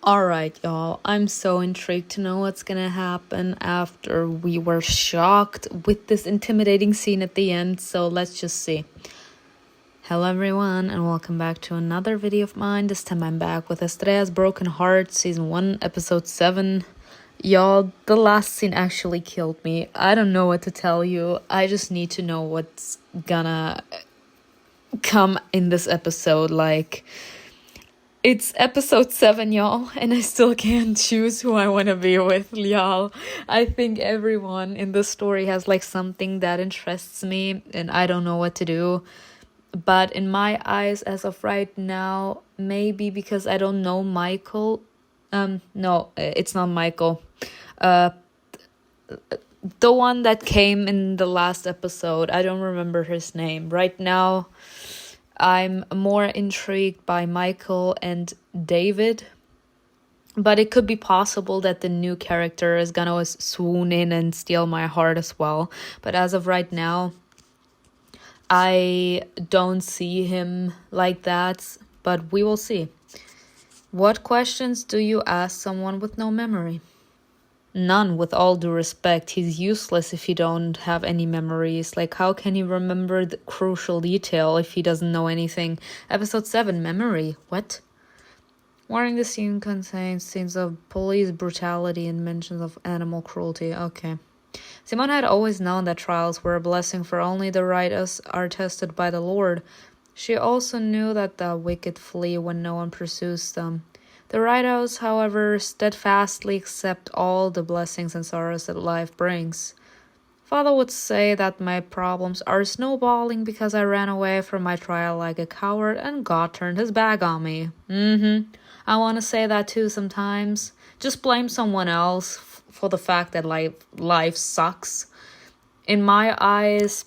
Alright, y'all, I'm so intrigued to know what's gonna happen after we were shocked with this intimidating scene at the end, so let's just see. Hello everyone, and welcome back to another video of mine. This time I'm back with Astrea's Broken Heart, Season 1, Episode 7. Y'all, the last scene actually killed me. I don't know what to tell you. I just need to know what's gonna come in this episode, like... It's episode 7, y'all, and I still can't choose who I want to be with, y'all. I think everyone in the story has, like, something that interests me, and I don't know what to do. But in my eyes, as of right now, maybe because I don't know MIKAEL. No, it's not MIKAEL. The one that came in the last episode, I don't remember his name. Right now... I'm more intrigued by MIKAEL and David, but it could be possible that the new character is gonna swoon in and steal my heart as well. But as of right now, I don't see him like that, but we will see. What questions do you ask someone with no memory? None, with all due respect. He's useless if you don't have any memories. Like, how can he remember the crucial detail if he doesn't know anything? Episode 7, memory. What? Warning, the scene contains scenes of police brutality and mentions of animal cruelty. Okay. Simone had always known that trials were a blessing, for only the righteous are tested by the Lord. She also knew that the wicked flee when no one pursues them. The righteous, however, steadfastly accept all the blessings and sorrows that life brings. Father would say that my problems are snowballing because I ran away from my trial like a coward and God turned his back on me. I want to say that too sometimes. Just blame someone else for the fact that life sucks. In my eyes,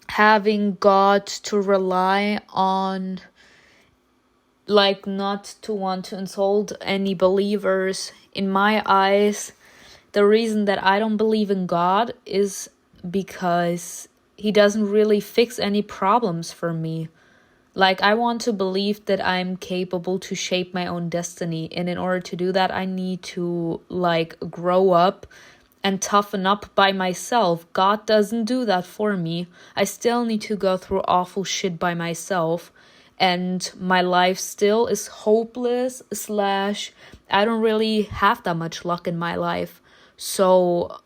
having God to rely on... like, not to want to insult any believers. In my eyes, the reason that I don't believe in God is because he doesn't really fix any problems for me. Like, I want to believe that I'm capable to shape my own destiny. And in order to do that, I need to, like, grow up and toughen up by myself. God doesn't do that for me. I still need to go through awful shit by myself. And my life still is hopeless / I don't really have that much luck in my life. So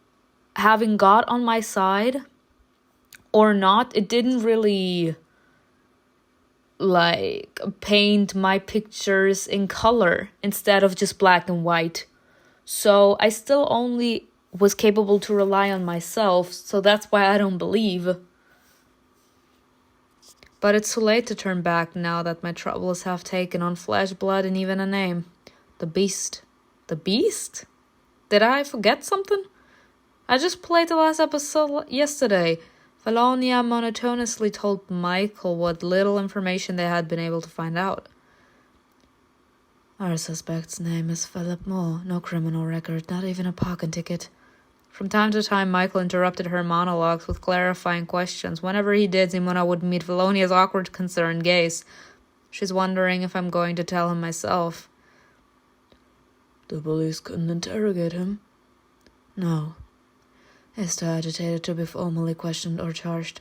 having God on my side or not, it didn't really like paint my pictures in color instead of just black and white. So I still only was capable to rely on myself. So that's why I don't believe. But it's too late to turn back now that my troubles have taken on flesh, blood, and even a name. The Beast. The Beast? Did I forget something? I just played the last episode yesterday. Felonia monotonously told MIKAEL what little information they had been able to find out. Our suspect's name is Philip Moore. No criminal record, not even a parking ticket. From time to time, MIKAEL interrupted her monologues with clarifying questions. Whenever he did, Simona would meet Felonia's awkward, concerned gaze. She's wondering if I'm going to tell him myself. The police couldn't interrogate him? No. He's too agitated to be formally questioned or charged.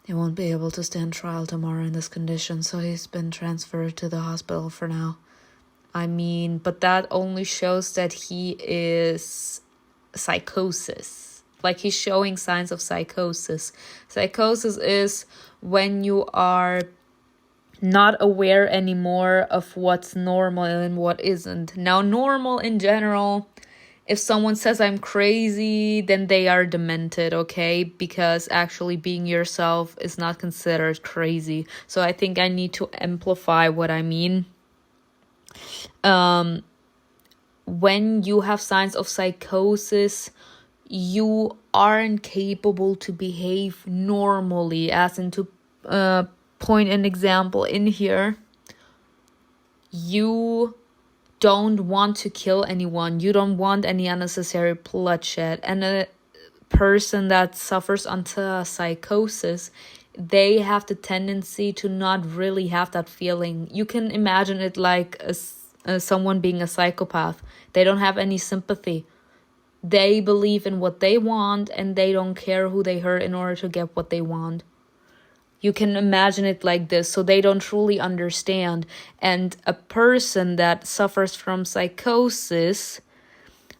He won't be able to stand trial tomorrow in this condition, so he's been transferred to the hospital for now. I mean, but that only shows that he is... psychosis. Like, he's showing signs of psychosis. Psychosis is when you are not aware anymore of what's normal and what isn't. Now, normal in general, if someone says I'm crazy, then they are demented, okay? Because actually being yourself is not considered crazy. So I think I need to amplify what I mean. When you have signs of psychosis, you aren't capable to behave normally, as in to point an example in here. You don't want to kill anyone. You don't want any unnecessary bloodshed. And a person that suffers under psychosis, they have the tendency to not really have that feeling. You can imagine it like a someone being a psychopath. They don't have any sympathy. They believe in what they want, and they don't care who they hurt in order to get what they want. You can imagine it like this, so they don't truly understand. And a person that suffers from psychosis,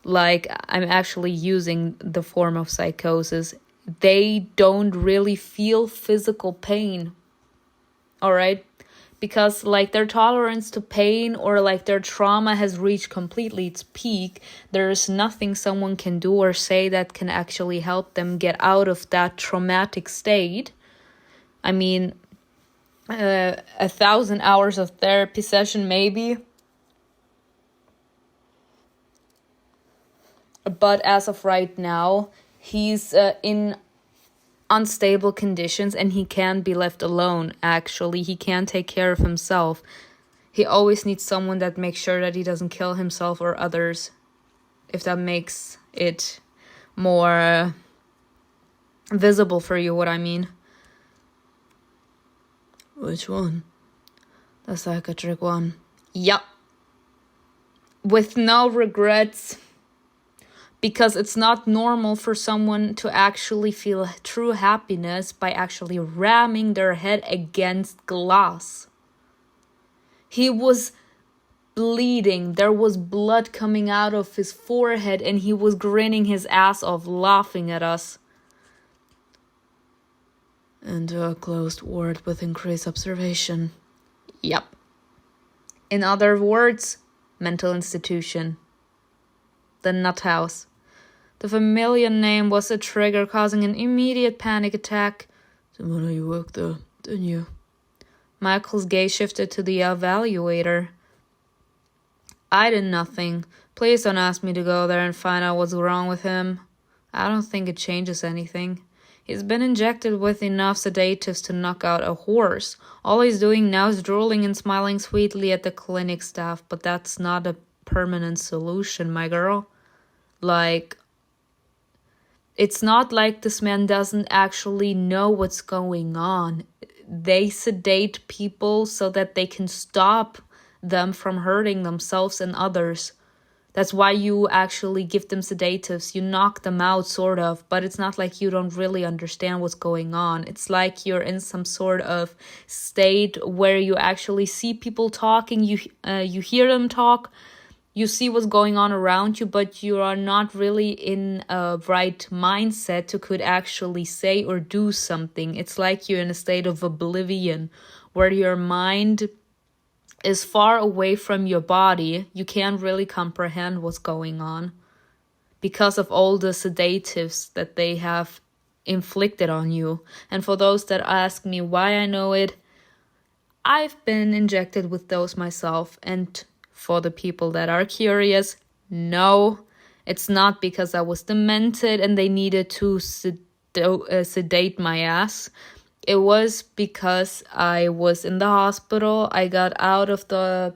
like I'm actually using the form of psychosis, they don't really feel physical pain. All right? Because like their tolerance to pain or like their trauma has reached completely its peak. There's nothing someone can do or say that can actually help them get out of that traumatic state. I mean, 1,000 hours of therapy session maybe. But as of right now, he's in unstable conditions and he can't be left alone. Actually, he can't take care of himself. He always needs someone that makes sure that he doesn't kill himself or others, if that makes it more visible for you what I mean. Which one? The psychiatric one. Yup. With no regrets. Because it's not normal for someone to actually feel true happiness by actually ramming their head against glass. He was bleeding. There was blood coming out of his forehead and he was grinning his ass off, laughing at us. And a closed ward with increased observation. Yep. In other words, mental institution. The nut house. The familiar name was a trigger causing an immediate panic attack. Someone you worked there, didn't you? Michael's gaze shifted to the evaluator. I did nothing. Please don't ask me to go there and find out what's wrong with him. I don't think it changes anything. He's been injected with enough sedatives to knock out a horse. All he's doing now is drooling and smiling sweetly at the clinic staff, but that's not a permanent solution, my girl. Like, it's not like this man doesn't actually know what's going on. They sedate people so that they can stop them from hurting themselves and others. That's why you actually give them sedatives. You knock them out, sort of, but it's not like you don't really understand what's going on. It's like you're in some sort of state where you actually see people talking, you hear them talk, you see what's going on around you, but you are not really in a right mindset to could actually say or do something. It's like you're in a state of oblivion where your mind is far away from your body. You can't really comprehend what's going on because of all the sedatives that they have inflicted on you. And for those that ask me why I know it, I've been injected with those myself. And for the people that are curious, no, it's not because I was demented and they needed to sedate my ass. It was because I was in the hospital. I got out of the...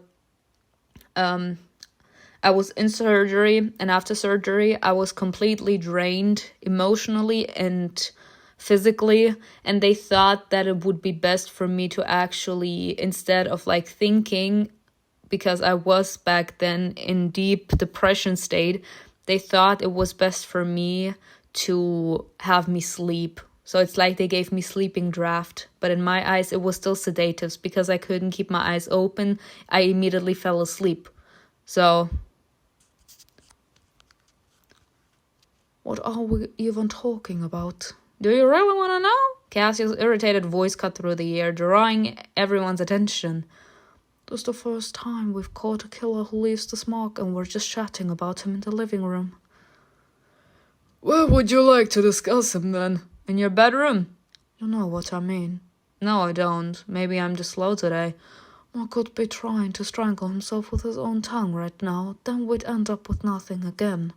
I was in surgery, and after surgery, I was completely drained emotionally and physically, and they thought that it would be best for me to actually, instead of like thinking, because I was back then in deep depression state, they thought it was best for me to have me sleep. So it's like they gave me sleeping draft, but in my eyes it was still sedatives because I couldn't keep my eyes open. I immediately fell asleep. So what are we even talking about? Do you really want to know? Cassie's irritated voice cut through the air, drawing everyone's attention. This is the first time we've caught a killer who leaves this mark, and we're just chatting about him in the living room. Where would you like to discuss him then? In your bedroom? You know what I mean. No, I don't. Maybe I'm just slow today. I could be trying to strangle himself with his own tongue right now. Then we'd end up with nothing again.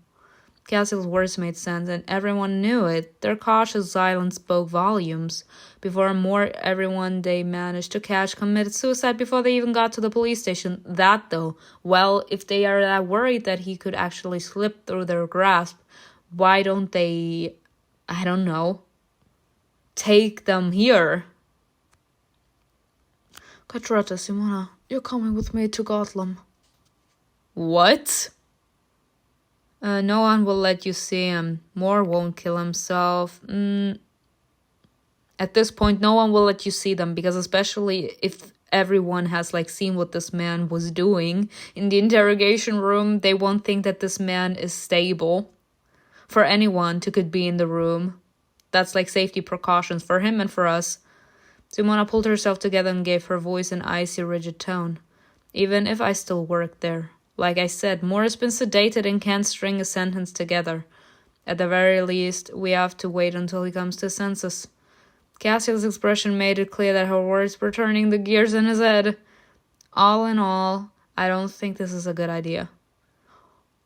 Cassie's words made sense, and everyone knew it. Their cautious silence spoke volumes. Before more, everyone they managed to catch committed suicide before they even got to the police station. That, though, well, if they are that worried that he could actually slip through their grasp, why don't they, I don't know, take them here? Catrata, Simona, you're coming with me to Gotham. What? No one will let you see him. Moore won't kill himself. At this point, no one will let you see them, because especially if everyone has like seen what this man was doing in the interrogation room, they won't think that this man is stable for anyone who could be in the room. That's like safety precautions for him and for us. Simona pulled herself together and gave her voice an icy, rigid tone. Even if I still work there. Like I said, Moore has been sedated and can't string a sentence together. At the very least, we have to wait until he comes to his senses. Cassiel's expression made it clear that her words were turning the gears in his head. All in all, I don't think this is a good idea.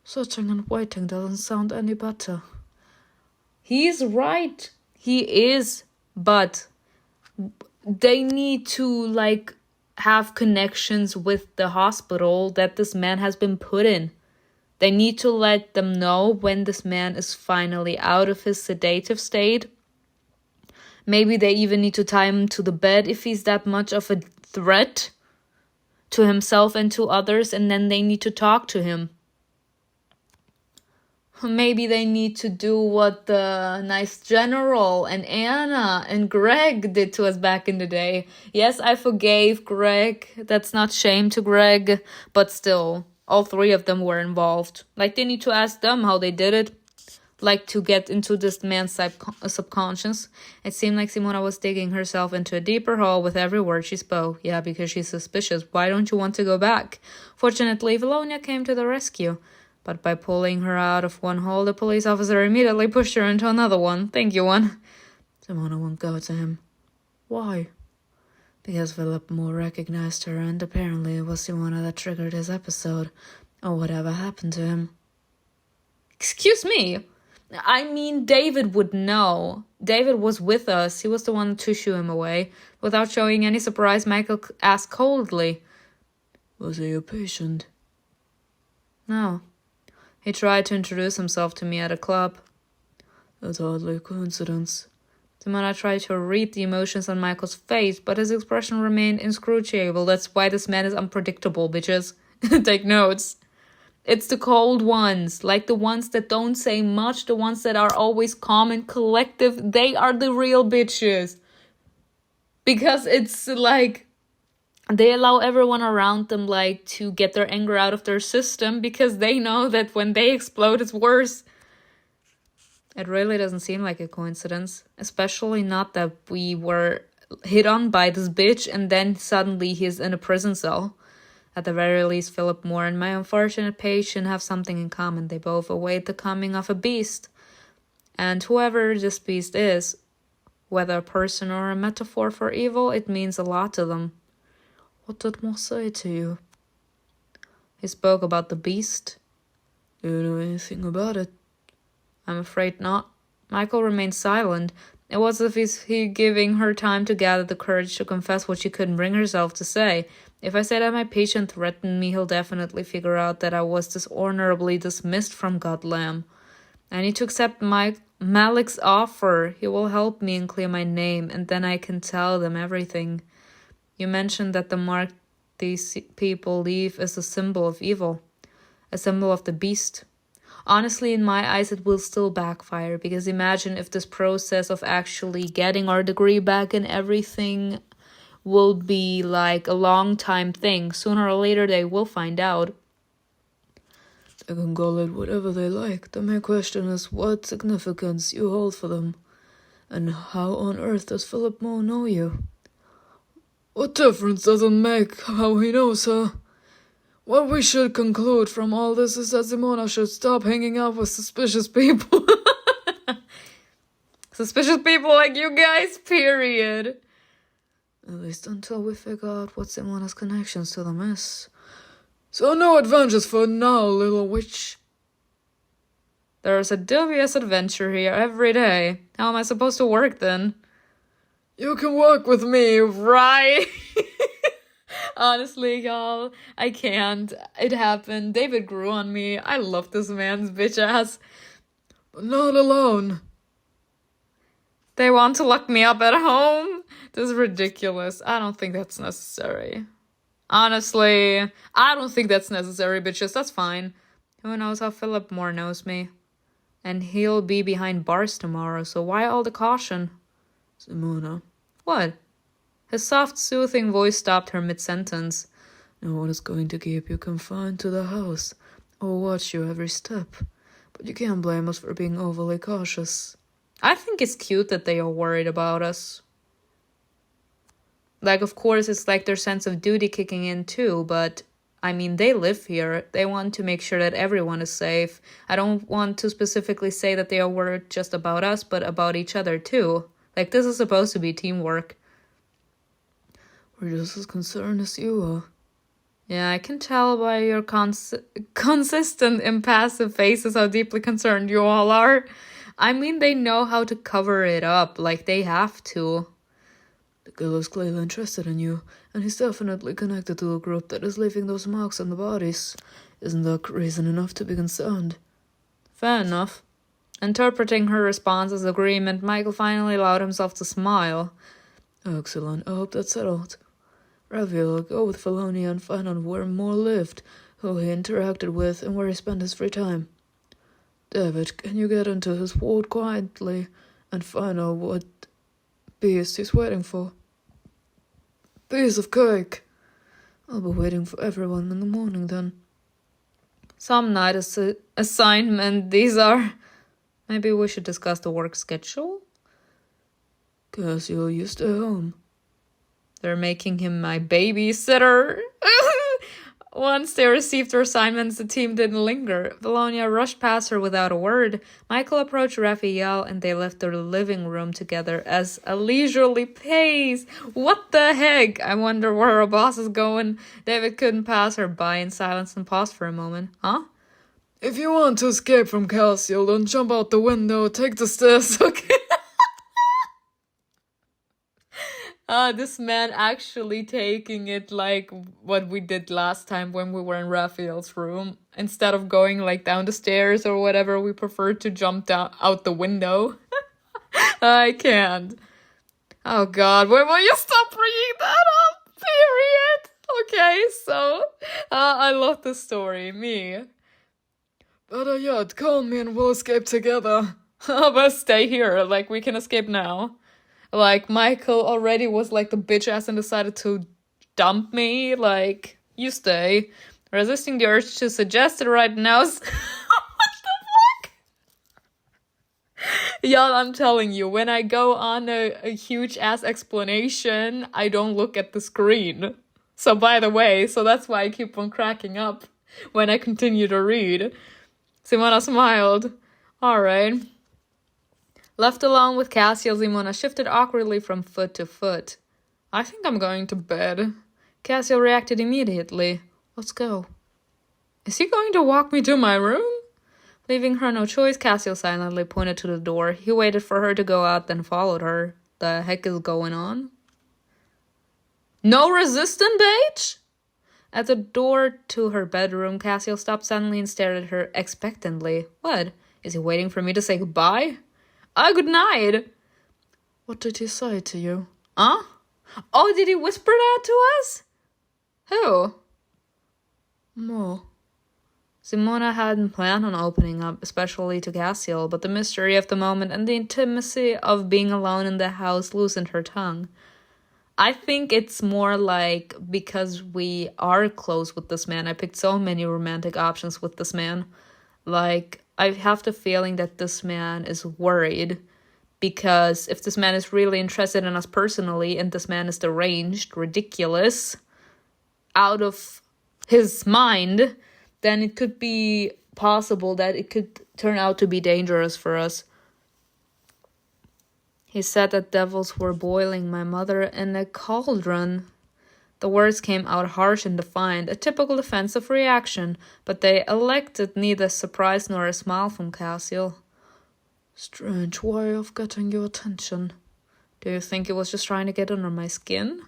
Sitting and waiting doesn't sound any better. He's right. He is, but they need to, like, have connections with the hospital that this man has been put in. They need to let them know when this man is finally out of his sedative state. Maybe they even need to tie him to the bed if he's that much of a threat to himself and to others, and then they need to talk to him. Maybe they need to do what the nice general and Anna and Greg did to us back in the day. Yes, I forgave Greg. That's not shame to Greg. But still, all three of them were involved. Like, they need to ask them how they did it. Like, to get into this man's subconscious. It seemed like Simona was digging herself into a deeper hole with every word she spoke. Yeah, because she's suspicious. Why don't you want to go back? Fortunately, Felonia came to the rescue. But by pulling her out of one hole, the police officer immediately pushed her into another one. Thank you, one. Simona won't go to him. Why? Because Philip Moore recognized her, and apparently it was Simona that triggered his episode. Or whatever happened to him. Excuse me? I mean, David would know. David was with us. He was the one to shoo him away. Without showing any surprise, MIKAEL asked coldly. Was he a patient? No. He tried to introduce himself to me at a club. That's hardly a coincidence. Simona tried to read the emotions on Michael's face, but his expression remained inscrutable. That's why this man is unpredictable, bitches. Take notes. It's the cold ones, like the ones that don't say much, the ones that are always calm and collective. They are the real bitches. Because it's like, they allow everyone around them, like, to get their anger out of their system because they know that when they explode, it's worse. It really doesn't seem like a coincidence. Especially not that we were hit on by this bitch and then suddenly he's in a prison cell. At the very least, Philip Moore and my unfortunate patient have something in common. They both await the coming of a beast. And whoever this beast is, whether a person or a metaphor for evil, it means a lot to them. What did Moore say to you? He spoke about the beast. Do you know anything about it? I'm afraid not. MIKAEL remained silent. It was as if he giving her time to gather the courage to confess what she couldn't bring herself to say. If I say that my patient threatened me, he'll definitely figure out that I was dishonorably dismissed from Godlam. I need to accept Malik's offer. He will help me and clear my name, and then I can tell them everything. You mentioned that the mark these people leave is a symbol of evil, a symbol of the beast. Honestly, in my eyes, it will still backfire, because imagine if this process of actually getting our degree back and everything will be like a long time thing. Sooner or later, they will find out. They can call it whatever they like. The main question is what significance you hold for them. And how on earth does Philip Moore know you? What difference does it make how he knows her? What we should conclude from all this is that Simona should stop hanging out with suspicious people. Suspicious people like you guys, period. At least until we figure out what Simona's connections to them is. So no adventures for now, little witch. There's a dubious adventure here every day. How am I supposed to work then? You can work with me, right? Honestly, y'all, I can't. It happened. David grew on me. I love this man's bitch ass. But not alone. They want to lock me up at home? This is ridiculous. I don't think that's necessary. Honestly, I don't think that's necessary, bitches. That's fine. Who knows how Philip more knows me? And he'll be behind bars tomorrow, so why all the caution? Simona. What? His soft, soothing voice stopped her mid-sentence. No one is going to keep you confined to the house or watch you every step. But you can't blame us for being overly cautious. I think it's cute that they are worried about us. Like, of course, it's like their sense of duty kicking in too, but I mean, they live here. They want to make sure that everyone is safe. I don't want to specifically say that they are worried just about us, but about each other too. Like, this is supposed to be teamwork. We're just as concerned as you are. Yeah, I can tell by your consistent, impassive faces how deeply concerned you all are. I mean, they know how to cover it up, like they have to. The killer's clearly interested in you, and he's definitely connected to a group that is leaving those marks on the bodies. Isn't that reason enough to be concerned? Fair enough. Interpreting her response as agreement, MIKAEL finally allowed himself to smile. Excellent, I hope that's settled. RAPHAEL, go with Felonia and find out where Moore lived, who he interacted with, and where he spent his free time. David, can you get into his ward quietly and find out what beast he's waiting for? Piece of cake. I'll be waiting for everyone in the morning then. Some night assignment these are. Maybe we should discuss the work schedule? CASSIEL, you stay home. They're making him my babysitter. Once they received their assignments, the team didn't linger. Felonia rushed past her without a word. MIKAEL approached RAPHAEL and they left their living room together as a leisurely pace. What the heck? I wonder where her boss is going. David couldn't pass her by in silence and paused for a moment. Huh? If you want to escape from CASSIEL, don't jump out the window, take the stairs, okay? This man actually taking it like what we did last time when we were in RAPHAEL's room. Instead of going like down the stairs or whatever, we prefer to jump out the window. I can't. Oh god, when will you stop bringing that up? Period. Okay, so, I love the story, me. Better yet, call me and we'll escape together. But stay here, like we can escape now. Like, MIKAEL already was like the bitch ass and decided to dump me. Like, you stay. Resisting the urge to suggest it right now. What the fuck? Y'all, I'm telling you, when I go on a huge ass explanation, I don't look at the screen. So by the way, so that's why I keep on cracking up when I continue to read. Simona smiled. Alright. Left alone with CASSIEL, Simona shifted awkwardly from foot to foot. I think I'm going to bed. CASSIEL reacted immediately. Let's go. Is he going to walk me to my room? Leaving her no choice, CASSIEL silently pointed to the door. He waited for her to go out, then followed her. The heck is going on? No resistant, bitch? At the door to her bedroom, CASSIEL stopped suddenly and stared at her expectantly. What? Is he waiting for me to say goodbye? Good night. What did he say to you? Huh? Oh, did he whisper that to us? Who? Mo. Simona hadn't planned on opening up, especially to CASSIEL, but the mystery of the moment and the intimacy of being alone in the house loosened her tongue. I think it's more like because we are close with this man. I picked so many romantic options with this man. Like, I have the feeling that this man is worried because if this man is really interested in us personally and this man is deranged, ridiculous, out of his mind, then it could be possible that it could turn out to be dangerous for us. He said that devils were boiling my mother in a cauldron. The words came out harsh and defiant, a typical defensive reaction, but they elected neither surprise nor a smile from CASSIEL. Strange way of getting your attention. Do you think he was just trying to get under my skin?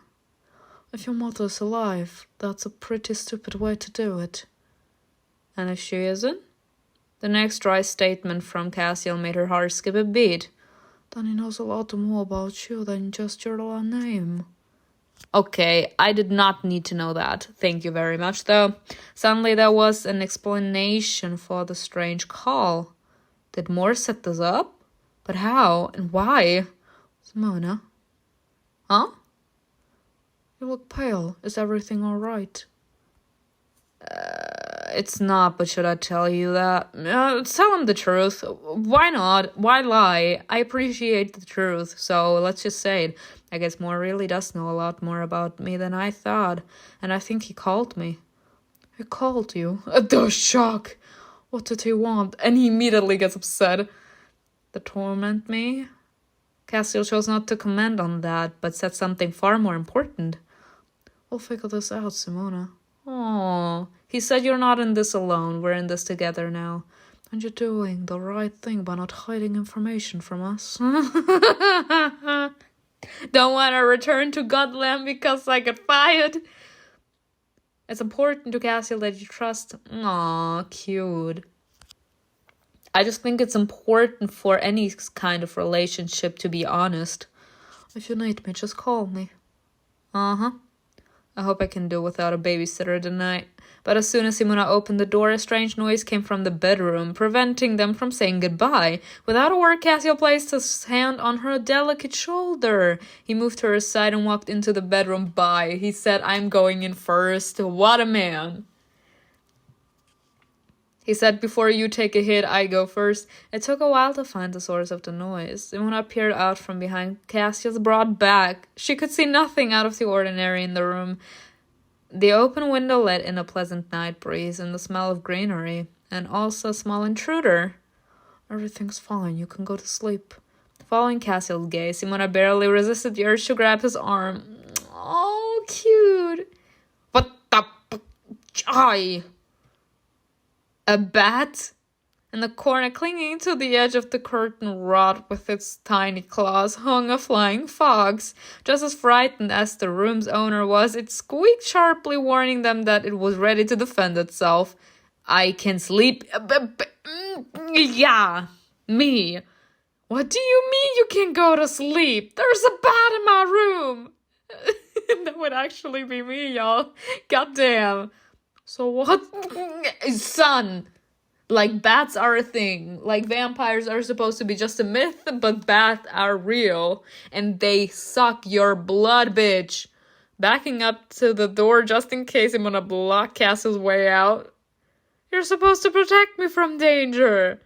If your mother's alive, that's a pretty stupid way to do it. And if she isn't? The next dry statement from CASSIEL made her heart skip a beat. Then he knows a lot more about you than just your name. Okay, I did not need to know that. Thank you very much, though. Suddenly there was an explanation for the strange call. Did Morse set this up? But how and why? Simona? Huh? You look pale. Is everything all right? It's not, but should I tell you that? Tell him the truth. Why not? Why lie? I appreciate the truth, so let's just say it. I guess Moore really does know a lot more about me than I thought, and I think he called me. He called you? The shock! What did he want? And he immediately gets upset. To torment me? Cassiel chose not to comment on that, but said something far more important. We'll figure this out, Simona. Oh, he said you're not in this alone. We're in this together now. And you're doing the right thing by not hiding information from us. Don't want to return to Godland because I got fired. It's important to Cassiel that you trust. Aw, cute. I just think it's important for any kind of relationship to be honest. If you need me, just call me. Uh-huh. I hope I can do without a babysitter tonight. But as soon as Simona opened the door, a strange noise came from the bedroom, preventing them from saying goodbye. Without a word, Cassiel placed his hand on her delicate shoulder. He moved her aside and walked into the bedroom. Bye. He said, I'm going in first. What a man. He said, before you take a hit, I go first. It took a while to find the source of the noise. Simona peered out from behind Cassiel's broad back. She could see nothing out of the ordinary in the room. The open window let in a pleasant night breeze and the smell of greenery, and also a small intruder. Everything's fine. You can go to sleep. Following Cassiel's gaze, Simona barely resisted the urge to grab his arm. Oh, cute. What the f***? A bat? In the corner, clinging to the edge of the curtain rod with its tiny claws, hung a flying fox. Just as frightened as the room's owner was, it squeaked sharply, warning them that it was ready to defend itself. I can sleep. Yeah, me. What do you mean you can go to sleep? There's a bat in my room. That would actually be me, y'all. Goddamn. So what? Son. Like, bats are a thing. Like, vampires are supposed to be just a myth, but bats are real. And they suck your blood, bitch. Backing up to the door just in case I'm gonna block Cassiel's way out. You're supposed to protect me from danger.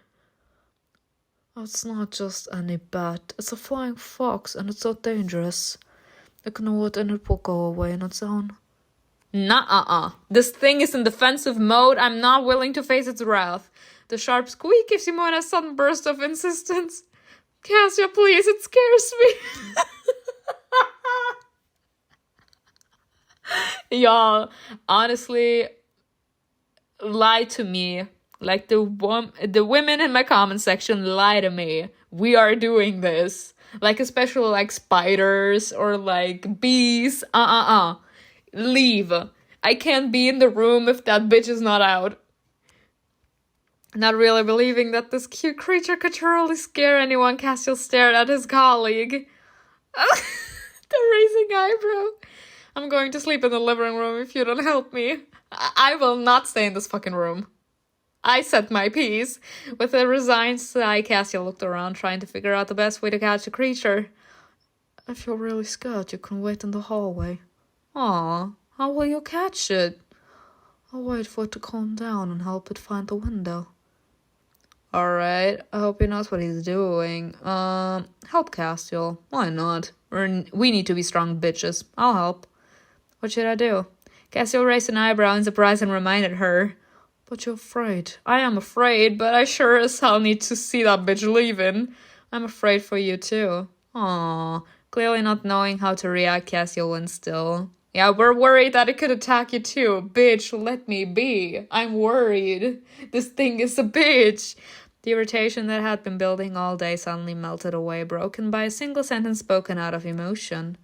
Oh, it's not just any bat. It's a flying fox, and it's not dangerous. Ignore it and it will go away on its own. Nuh-uh. This thing is in defensive mode. I'm not willing to face its wrath. The sharp squeak gives Simona a sudden burst of insistence. Cassiel, please, it scares me. Y'all, honestly, lie to me. Like the women in my comment section, lie to me. We are doing this. Like, especially like spiders or like bees. Leave. I can't be in the room if that bitch is not out. Not really believing that this cute creature could truly scare anyone, Cassiel stared at his colleague. The raising eyebrow. I'm going to sleep in the living room if you don't help me. I will not stay in this fucking room. I said my piece. With a resigned sigh, Cassiel looked around, trying to figure out the best way to catch the creature. If you're really scared, you can wait in the hallway. Aw, how will you catch it? I'll wait for it to calm down and help it find the window. Alright, I hope he knows what he's doing. Help Cassiel. Why not? We need to be strong bitches. I'll help. What should I do? Cassiel raised an eyebrow in surprise and reminded her. But you're afraid. I am afraid, but I sure as hell need to see that bitch leaving. I'm afraid for you too. Aww. Clearly not knowing how to react, Cassiel went still. Yeah, we're worried that it could attack you too. Bitch, let me be. I'm worried. This thing is a bitch. The irritation that had been building all day suddenly melted away, broken by a single sentence spoken out of emotion.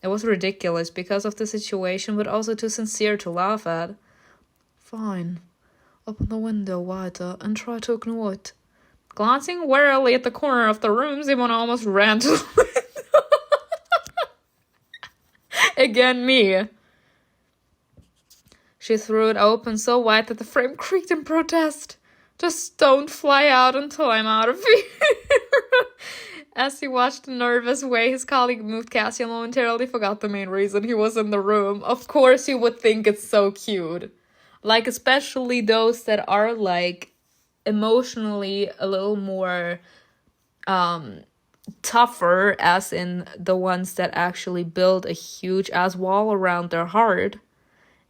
It was ridiculous because of the situation, but also too sincere to laugh at. Fine. Open the window wider and try to ignore it. Glancing warily at the corner of the room, Simona almost ran to the window. Again, me. She threw it open so wide that the frame creaked in protest. Just don't fly out until I'm out of here. As he watched the nervous way his colleague moved, Cassiel momentarily forgot the main reason he was in the room. Of course you would think it's so cute. Like, especially those that are, like, emotionally a little more tougher, as in the ones that actually build a huge ass wall around their heart,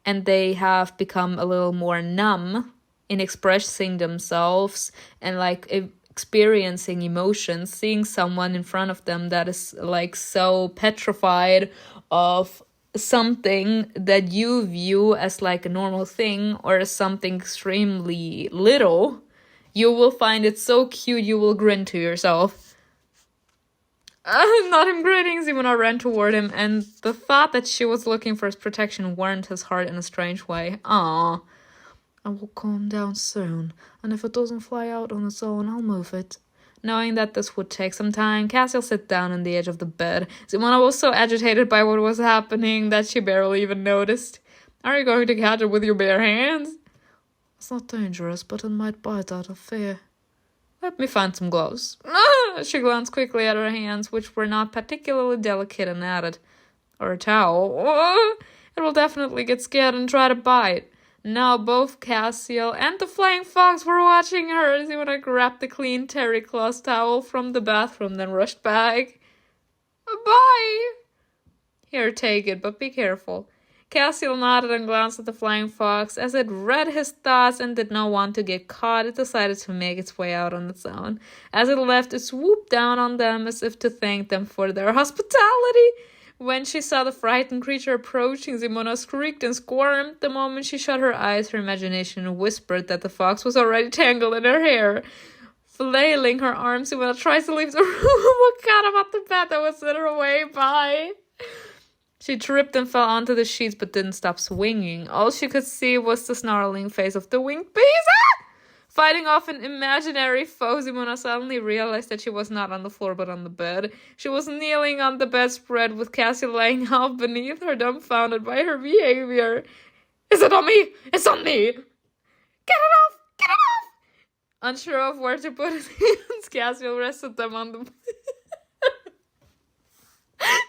and they have become a little more numb in expressing themselves and like experiencing emotions. Seeing someone in front of them that is like so petrified of something that you view as like a normal thing or as something extremely little, you will find it so cute you will grin to yourself. Not him grinning, Simona ran toward him, and the thought that she was looking for his protection warmed his heart in a strange way. Aww. I will calm down soon, and if it doesn't fly out on its own, I'll move it. Knowing that this would take some time, Cassiel sat down on the edge of the bed. Simona was so agitated by what was happening that she barely even noticed. Are you going to catch it with your bare hands? It's not dangerous, but it might bite out of fear. Let me find some gloves. She glanced quickly at her hands, which were not particularly delicate, and added, or a towel. It will definitely get scared and try to bite. Now both Cassiel and the flying fox were watching her. Simona grabbed the clean terry cloth towel from the bathroom, then rushed back. Bye! Here, take it, but be careful. Cassiel nodded and glanced at the flying fox. As it read his thoughts and did not want to get caught, it decided to make its way out on its own. As it left, it swooped down on them as if to thank them for their hospitality. When she saw the frightened creature approaching, Simona shrieked and squirmed. The moment she shut her eyes, her imagination whispered that the fox was already tangled in her hair. Flailing her arms, Simona tried to leave the room. What got about the bed that was in her way? Bye. She tripped and fell onto the sheets but didn't stop swinging. All she could see was the snarling face of the winged beast. Fighting off an imaginary foe, Simona suddenly realized that she was not on the floor but on the bed. She was kneeling on the bedspread with Cassie laying half beneath her, dumbfounded by her behavior. Is it on me? It's on me! Get it off! Get it off! Unsure of where to put his hands, Cassiel rested them on the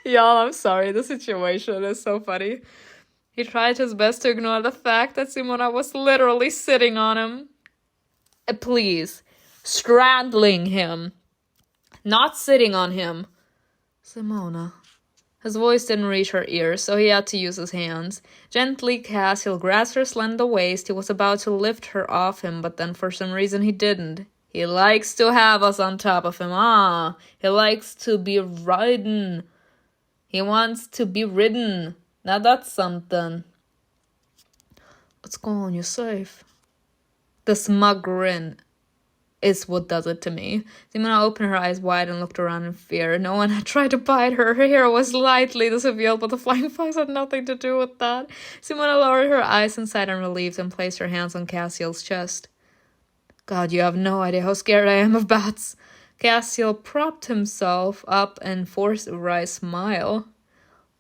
Y'all, I'm sorry, the situation is so funny. He tried his best to ignore the fact that Simona was literally sitting on him. Please, straddling him, not sitting on him. Simona. His voice didn't reach her ears, so he had to use his hands. Gently, Cassiel grasped her slender waist. He was about to lift her off him, but then for some reason he didn't. He likes to have us on top of him. He likes to be ridden. He wants to be ridden. Now that's something. It's gone, you're safe. The smug grin is what does it to me. Simona opened her eyes wide and looked around in fear. No one had tried to bite her. Her hair was lightly disheveled, but the flying fox had nothing to do with that. Simona lowered her eyes in sight and relieved and placed her hands on Cassiel's chest. God, you have no idea how scared I am of bats. Cassiel propped himself up and forced a wry smile.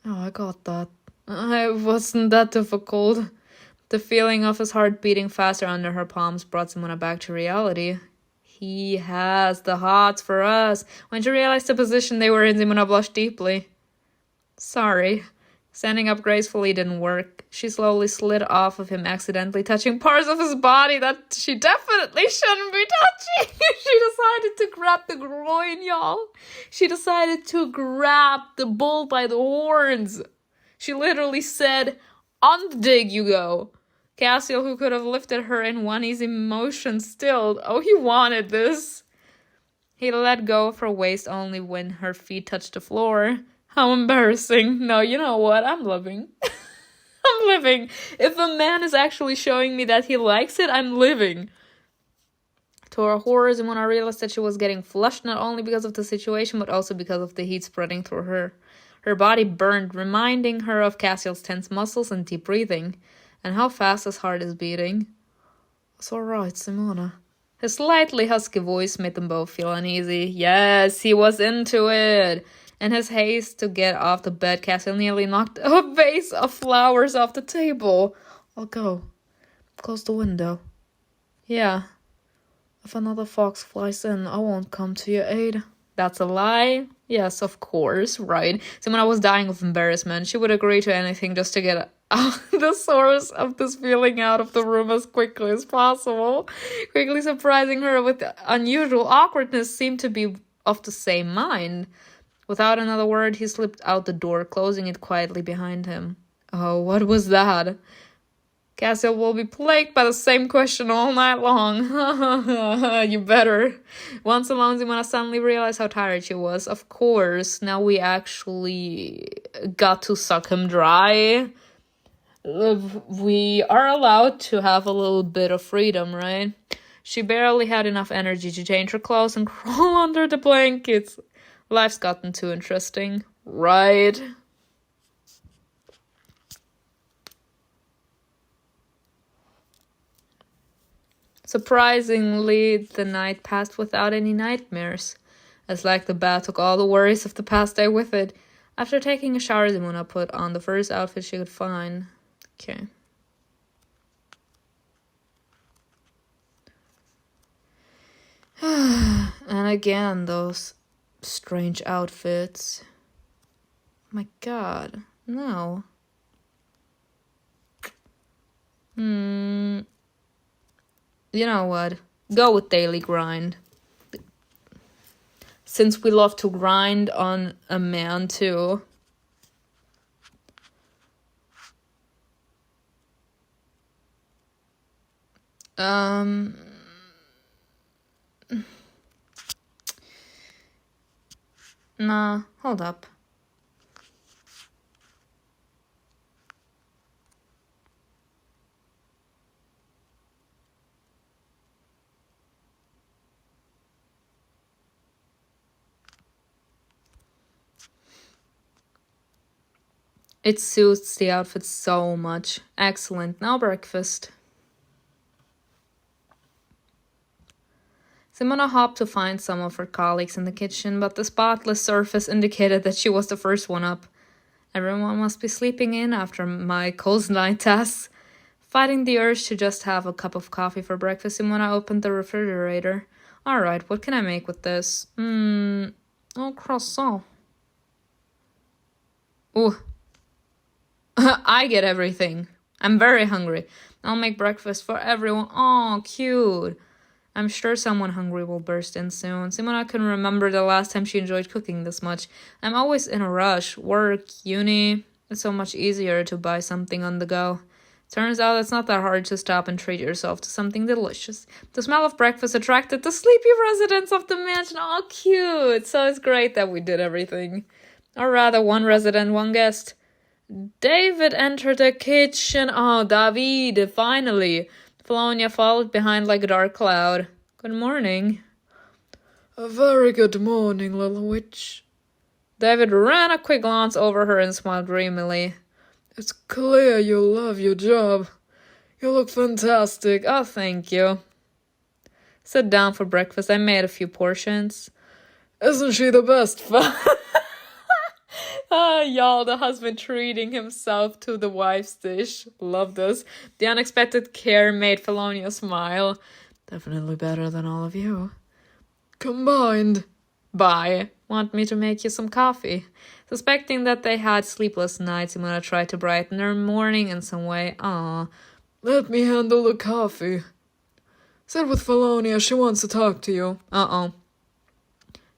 Oh, I got that. It wasn't that difficult. The feeling of his heart beating faster under her palms brought Simona back to reality. He has the hots for us. When she realized the position they were in, Simona blushed deeply. Sorry. Standing up gracefully didn't work. She slowly slid off of him, accidentally touching parts of his body that she definitely shouldn't be touching. She decided to grab the groin, y'all. She decided to grab the bull by the horns. She literally said, on the dig you go. Cassiel, who could have lifted her in one easy motion, stilled. Oh, he wanted this. He let go of her waist only when her feet touched the floor. How embarrassing. No, you know what? I'm living. I'm living. If a man is actually showing me that he likes it, I'm living. To her horror, Simona realized that she was getting flushed not only because of the situation, but also because of the heat spreading through her. Her body burned, reminding her of Cassiel's tense muscles and deep breathing, and how fast his heart is beating. It's all right, Simona. His slightly husky voice made them both feel uneasy. Yes, he was into it. In his haste to get off the bed, Cassiel nearly knocked a vase of flowers off the table. I'll go. Close the window. Yeah. If another fox flies in, I won't come to your aid. That's a lie. Yes, of course, right. Simona was dying of embarrassment. She would agree to anything just to get the source of this feeling out of the room as quickly as possible. Quickly surprising her with unusual awkwardness seemed to be of the same mind. Without another word, he slipped out the door, closing it quietly behind him. Oh, what was that? Cassiel will be plagued by the same question all night long. You better. Once alone, Simona suddenly realized how tired she was. Of course, now we actually got to suck him dry. We are allowed to have a little bit of freedom, right? She barely had enough energy to change her clothes and crawl under the blankets. Life's gotten too interesting, right? Surprisingly, the night passed without any nightmares. It's like the bath took all the worries of the past day with it. After taking a shower, Simona put on the first outfit she could find. Okay. And again, those strange outfits. My God, no. You know what? Go with daily grind. Since we love to grind on a man too. Nah, hold up. It suits the outfit so much. Excellent. Now breakfast. Simona hopped to find some of her colleagues in the kitchen, but the spotless surface indicated that she was the first one up. Everyone must be sleeping in after MIKAEL's night tasks. Fighting the urge to just have a cup of coffee for breakfast, Simona opened the refrigerator. Alright, what can I make with this? Oh, croissant. Ooh. I get everything. I'm very hungry. I'll make breakfast for everyone. Oh, cute. I'm sure someone hungry will burst in soon. Simona can remember the last time she enjoyed cooking this much. I'm always in a rush. Work, uni. It's so much easier to buy something on the go. Turns out it's not that hard to stop and treat yourself to something delicious. The smell of breakfast attracted the sleepy residents of the mansion. Oh, cute. So it's great that we did everything. Or rather, one resident, one guest. David entered the kitchen. Oh, David, finally. Felonia followed behind like a dark cloud. Good morning. A very good morning, little witch. David ran a quick glance over her and smiled dreamily. It's clear you love your job. You look fantastic. Oh, thank you. Sit down for breakfast. I made a few portions. Isn't she the best? Y'all, the husband treating himself to the wife's dish. Love this. The unexpected care made Felonia smile. Definitely better than all of you. Combined. Bye. Want me to make you some coffee? Suspecting that they had sleepless nights, Simona tried to brighten their morning in some way. Aw. Let me handle the coffee. Sit with Felonia. She wants to talk to you. Uh-oh.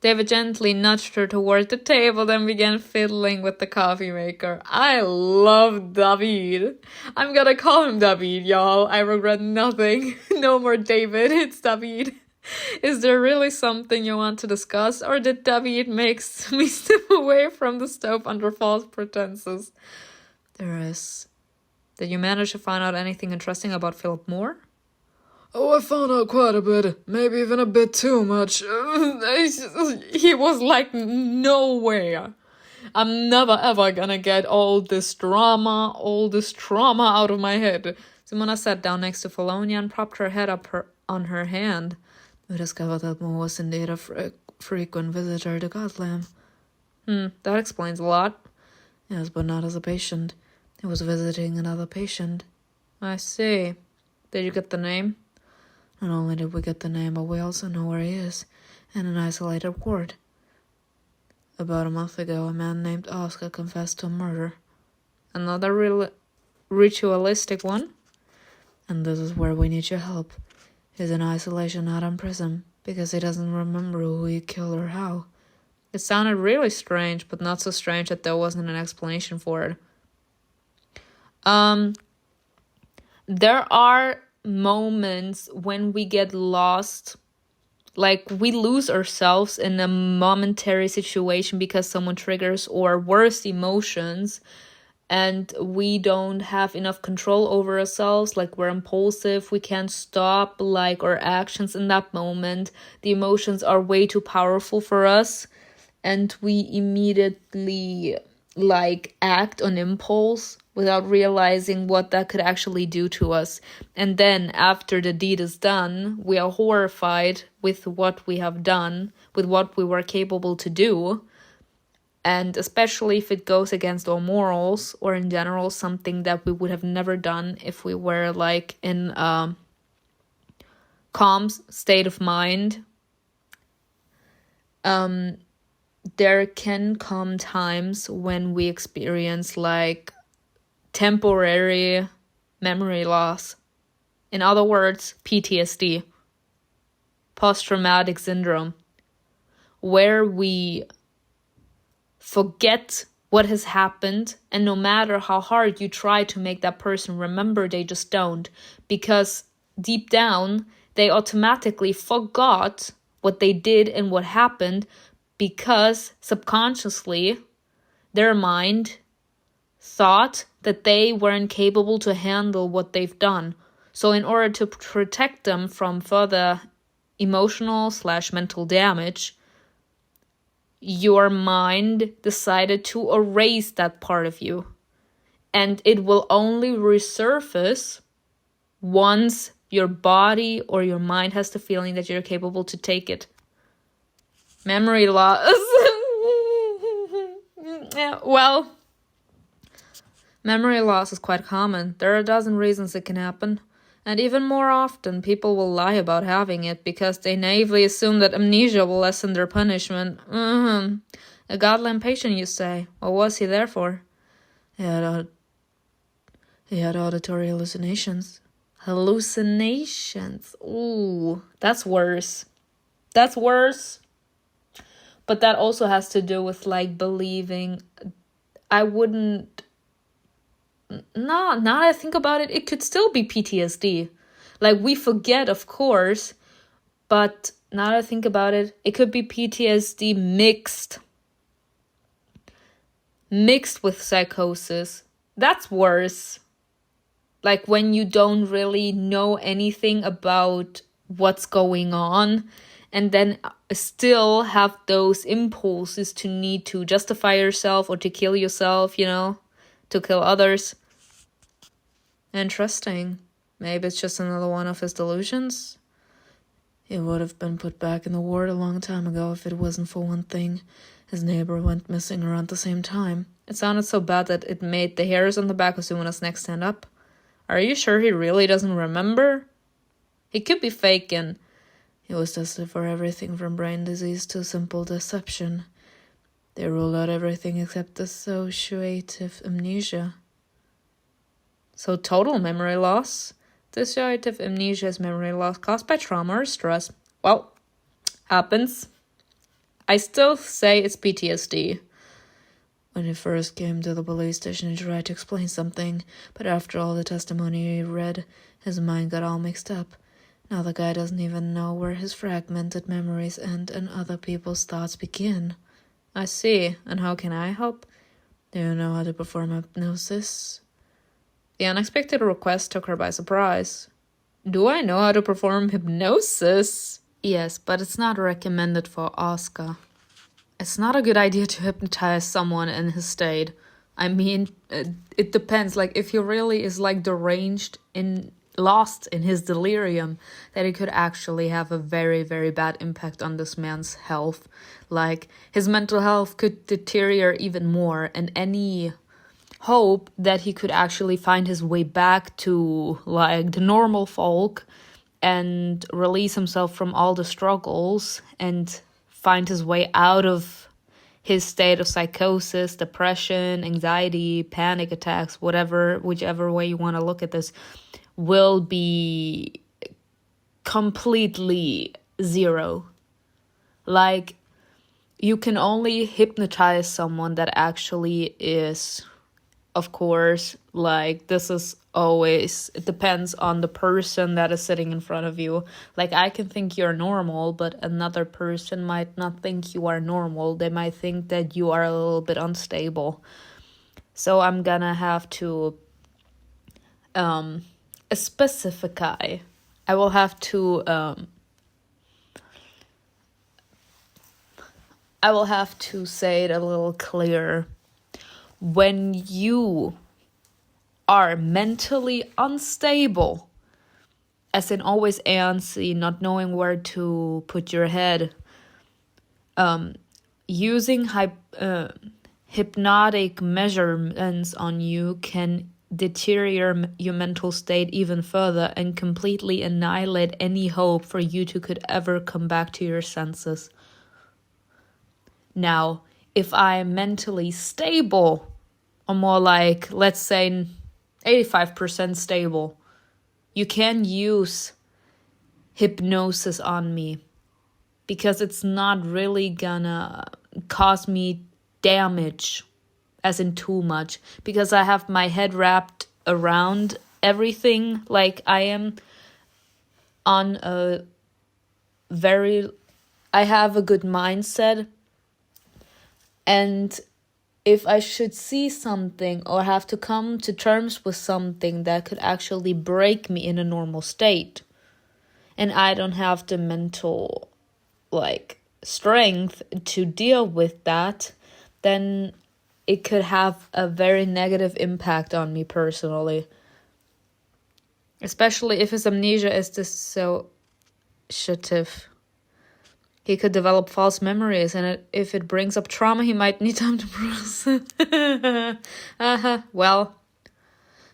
David gently nudged her toward the table, then began fiddling with the coffee maker. I love David. I'm gonna call him David, y'all. I regret nothing. No more David, it's David. Is there really something you want to discuss, or did David make me step away from the stove under false pretenses? There is. Did you manage to find out anything interesting about Philip Moore? Oh, I found out quite a bit. Maybe even a bit too much. He was like nowhere. I'm never ever gonna get all this trauma out of my head. Simona sat down next to Felonia and propped her head up on her hand. We discovered that Moore was indeed a frequent visitor to Godland. That explains a lot. Yes, but not as a patient. He was visiting another patient. I see. Did you get the name? Not only did we get the name, but we also know where he is, in an isolated ward. About a month ago, a man named Oscar confessed to a murder. Another ritualistic one? And this is where we need your help. He's in isolation, not in prison, because he doesn't remember who he killed or how. It sounded really strange, but not so strange that there wasn't an explanation for it. There are moments when we get lost, like we lose ourselves in a momentary situation because someone triggers or worse emotions, and we don't have enough control over ourselves. Like we're impulsive, we can't stop like our actions in that moment. The emotions are way too powerful for us, and we immediately like act on impulse without realizing what that could actually do to us. And then after the deed is done, we are horrified with what we have done, with what we were capable to do. And especially if it goes against our morals, or in general something that we would have never done if we were like in a calm state of mind. There can come times when we experience like temporary memory loss. In other words, PTSD, post-traumatic syndrome, where we forget what has happened, and no matter how hard you try to make that person remember, they just don't, because deep down they automatically forgot what they did and what happened, because subconsciously their mind thought that they weren't capable to handle what they've done. So in order to protect them from further emotional/mental damage, your mind decided to erase that part of you. And it will only resurface once your body or your mind has the feeling that you're capable to take it. Memory loss. Yeah, well, memory loss is quite common. There are a dozen reasons it can happen. And even more often, people will lie about having it because they naively assume that amnesia will lessen their punishment. A godland patient, you say? What was he there for? He had auditory hallucinations. Hallucinations. Ooh, that's worse. That's worse. But that also has to do with like believing. I wouldn't. No, now that I think about it, it could still be PTSD. Like we forget, of course, but now that I think about it, it could be PTSD mixed with psychosis. That's worse. Like when you don't really know anything about what's going on, and then still have those impulses to need to justify yourself or to kill yourself, to kill others. Interesting. Maybe it's just another one of his delusions. He would have been put back in the ward a long time ago if it wasn't for one thing. His neighbor went missing around the same time. It sounded so bad that it made the hairs on the back of Suna's neck stand up. Are you sure he really doesn't remember? He could be faking. He was tested for everything from brain disease to simple deception. They ruled out everything except dissociative amnesia. So total memory loss? Dissociative amnesia is memory loss caused by trauma or stress. Well, happens. I still say it's PTSD. When he first came to the police station, he tried to explain something, but after all the testimony he read, his mind got all mixed up. Now the guy doesn't even know where his fragmented memories end and other people's thoughts begin. I see. And how can I help? Do you know how to perform hypnosis? The unexpected request took her by surprise. Do I know how to perform hypnosis? Yes, but it's not recommended for Oscar. It's not a good idea to hypnotize someone in his state. I mean, it depends. Like, if he really is, like, deranged in, lost in his delirium, that it could actually have a very, very bad impact on this man's health. Like, his mental health could deteriorate even more, and any hope that he could actually find his way back to, like, the normal folk and release himself from all the struggles and find his way out of his state of psychosis, depression, anxiety, panic attacks, whichever way you want to look at this, will be completely zero. Like, you can only hypnotize someone that actually is, of course, like, this is always, it depends on the person that is sitting in front of you. Like, I can think you're normal, but another person might not think you are normal. They might think that you are a little bit unstable. So I'm gonna have to specify. I will have to say it a little clearer. When you are mentally unstable, as in always antsy, not knowing where to put your head, using hypnotic measurements on you can deteriorate your mental state even further and completely annihilate any hope for you to could ever come back to your senses. Now, if I'm mentally stable, or more like, let's say 85% stable, you can use hypnosis on me, because it's not really gonna cause me damage, as in too much, because I have my head wrapped around everything. Like, I am on I have a good mindset, and if I should see something or have to come to terms with something that could actually break me in a normal state, and I don't have the mental, like, strength to deal with that, then it could have a very negative impact on me personally. Especially if his amnesia is dissociative. He could develop false memories, and if it brings up trauma, he might need time to process. Well,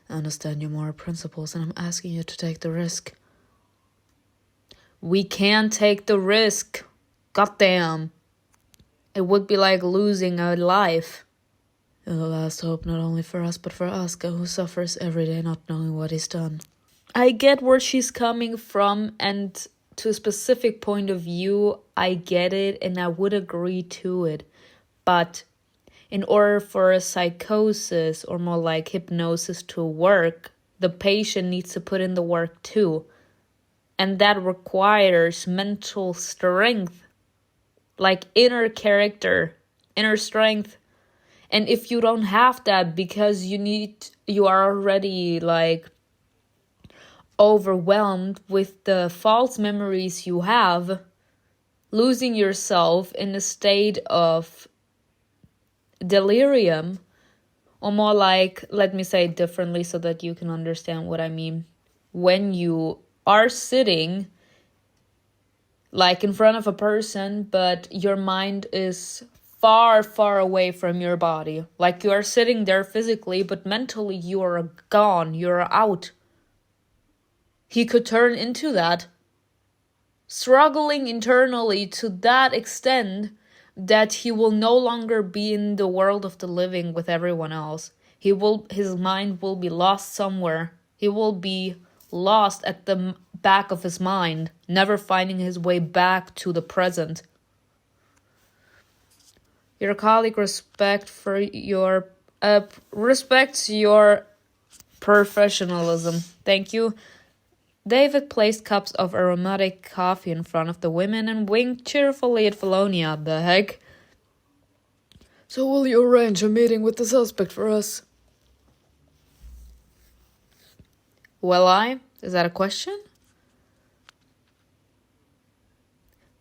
I understand your moral principles, and I'm asking you to take the risk. We can't take the risk. Goddamn. It would be like losing a life. You're the last hope, not only for us, but for Oscar, who suffers every day not knowing what he's done. I get where she's coming from, and to a specific point of view, I get it, and I would agree to it. But in order for a psychosis, or more like hypnosis, to work, the patient needs to put in the work too. And that requires mental strength, like inner character, inner strength. And if you don't have that because you are already, like, overwhelmed with the false memories you have, losing yourself in a state of delirium, or more like, let me say it differently so that you can understand what I mean. When you are sitting, like, in front of a person, but your mind is far, far away from your body. Like, you are sitting there physically, but mentally you are gone, you're out. He could turn into that, struggling internally to that extent that he will no longer be in the world of the living with everyone else. His mind will be lost somewhere. He will be lost at the back of his mind, never finding his way back to the present. Your colleague respects your professionalism. Thank you. David placed cups of aromatic coffee in front of the women and winked cheerfully at Felonia. The heck? So will you arrange a meeting with the suspect for us? Will I? Is that a question?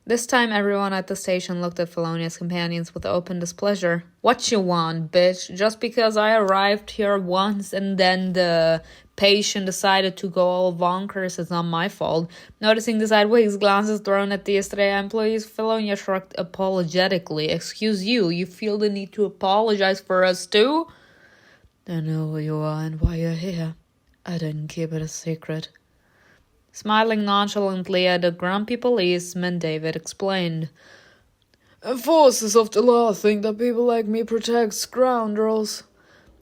This time everyone at the station looked at Felonia's companions with open displeasure. What you want, bitch? Just because I arrived here once and then the patient decided to go all bonkers, it's not my fault. Noticing the sideways glances thrown at the Astrea employees, Felonia shrugged apologetically. Excuse you, you feel the need to apologize for us too? I know who you are and why you're here. I didn't keep it a secret. Smiling nonchalantly at the grumpy policeman, David explained. Enforcers of the law think that people like me protect scoundrels.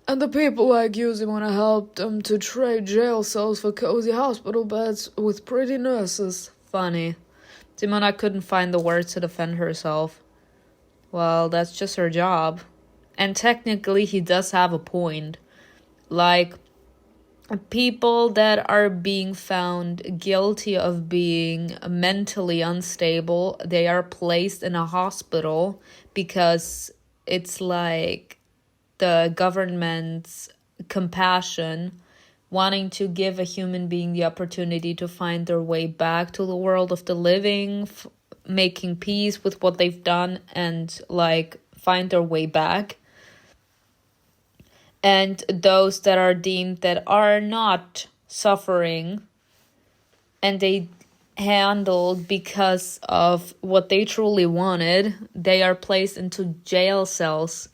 And the people like you want to help them to trade jail cells for cozy hospital beds with pretty nurses. Funny. Simona couldn't find the words to defend herself. Well, that's just her job. And technically he does have a point. Like, people that are being found guilty of being mentally unstable, they are placed in a hospital because it's like the government's compassion wanting to give a human being the opportunity to find their way back to the world of the living, making peace with what they've done and like find their way back. And those that are deemed that are not suffering and they handled because of what they truly wanted, they are placed into jail cells.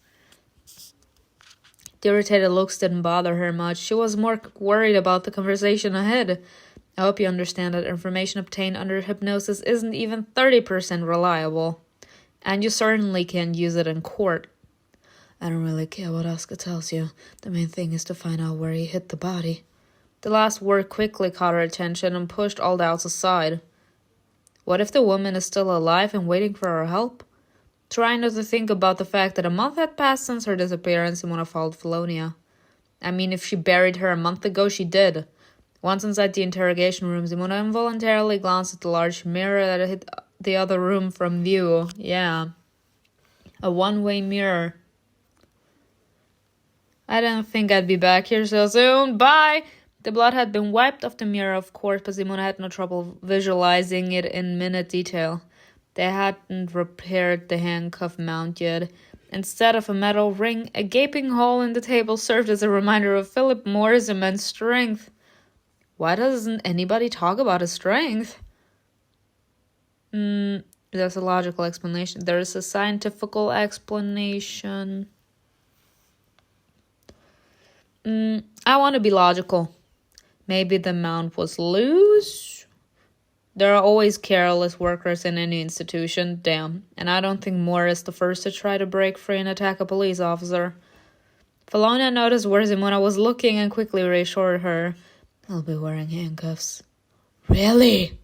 The irritated looks didn't bother her much. She was more worried about the conversation ahead. I hope you understand that information obtained under hypnosis isn't even 30% reliable. And you certainly can't use it in court. I don't really care what Oscar tells you. The main thing is to find out where he hit the body. The last word quickly caught her attention and pushed all doubts aside. What if the woman is still alive and waiting for our help? Trying not to think about the fact that a month had passed since her disappearance, Simona followed Felonia. I mean, if she buried her a month ago, she did. Once inside the interrogation room, Simona involuntarily glanced at the large mirror that hid the other room from view. Yeah. A one-way mirror. I didn't think I'd be back here so soon. Bye! The blood had been wiped off the mirror, of course, but Simona had no trouble visualizing it in minute detail. They hadn't repaired the handcuff mount yet. Instead of a metal ring, a gaping hole in the table served as a reminder of Philip Moore's immense strength. Why doesn't anybody talk about his strength? There's a logical explanation. There's a scientific explanation. I want to be logical. Maybe the mount was loose? There are always careless workers in any institution, damn. And I don't think Moore is the first to try to break free and attack a police officer. Felonia noticed where Simona was looking and quickly reassured her. I'll be wearing handcuffs. Really?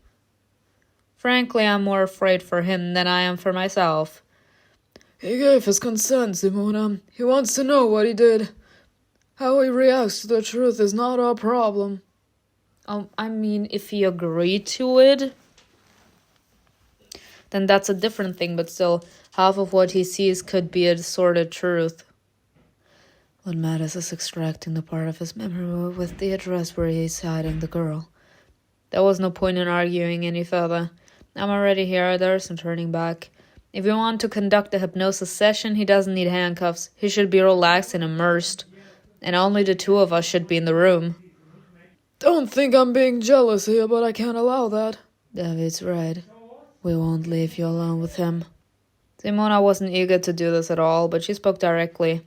Frankly, I'm more afraid for him than I am for myself. He gave his consent, Simona. He wants to know what he did. How he reacts to the truth is not our problem. I mean, if he agreed to it, then that's a different thing, but still, half of what he sees could be a distorted truth. What matters is extracting the part of his memory with the address where he's hiding the girl. There was no point in arguing any further. I'm already here, there's no turning back. If you want to conduct a hypnosis session, he doesn't need handcuffs. He should be relaxed and immersed. And only the two of us should be in the room. Don't think I'm being jealous here, but I can't allow that. David's right. We won't leave you alone with him. Simona wasn't eager to do this at all, but she spoke directly.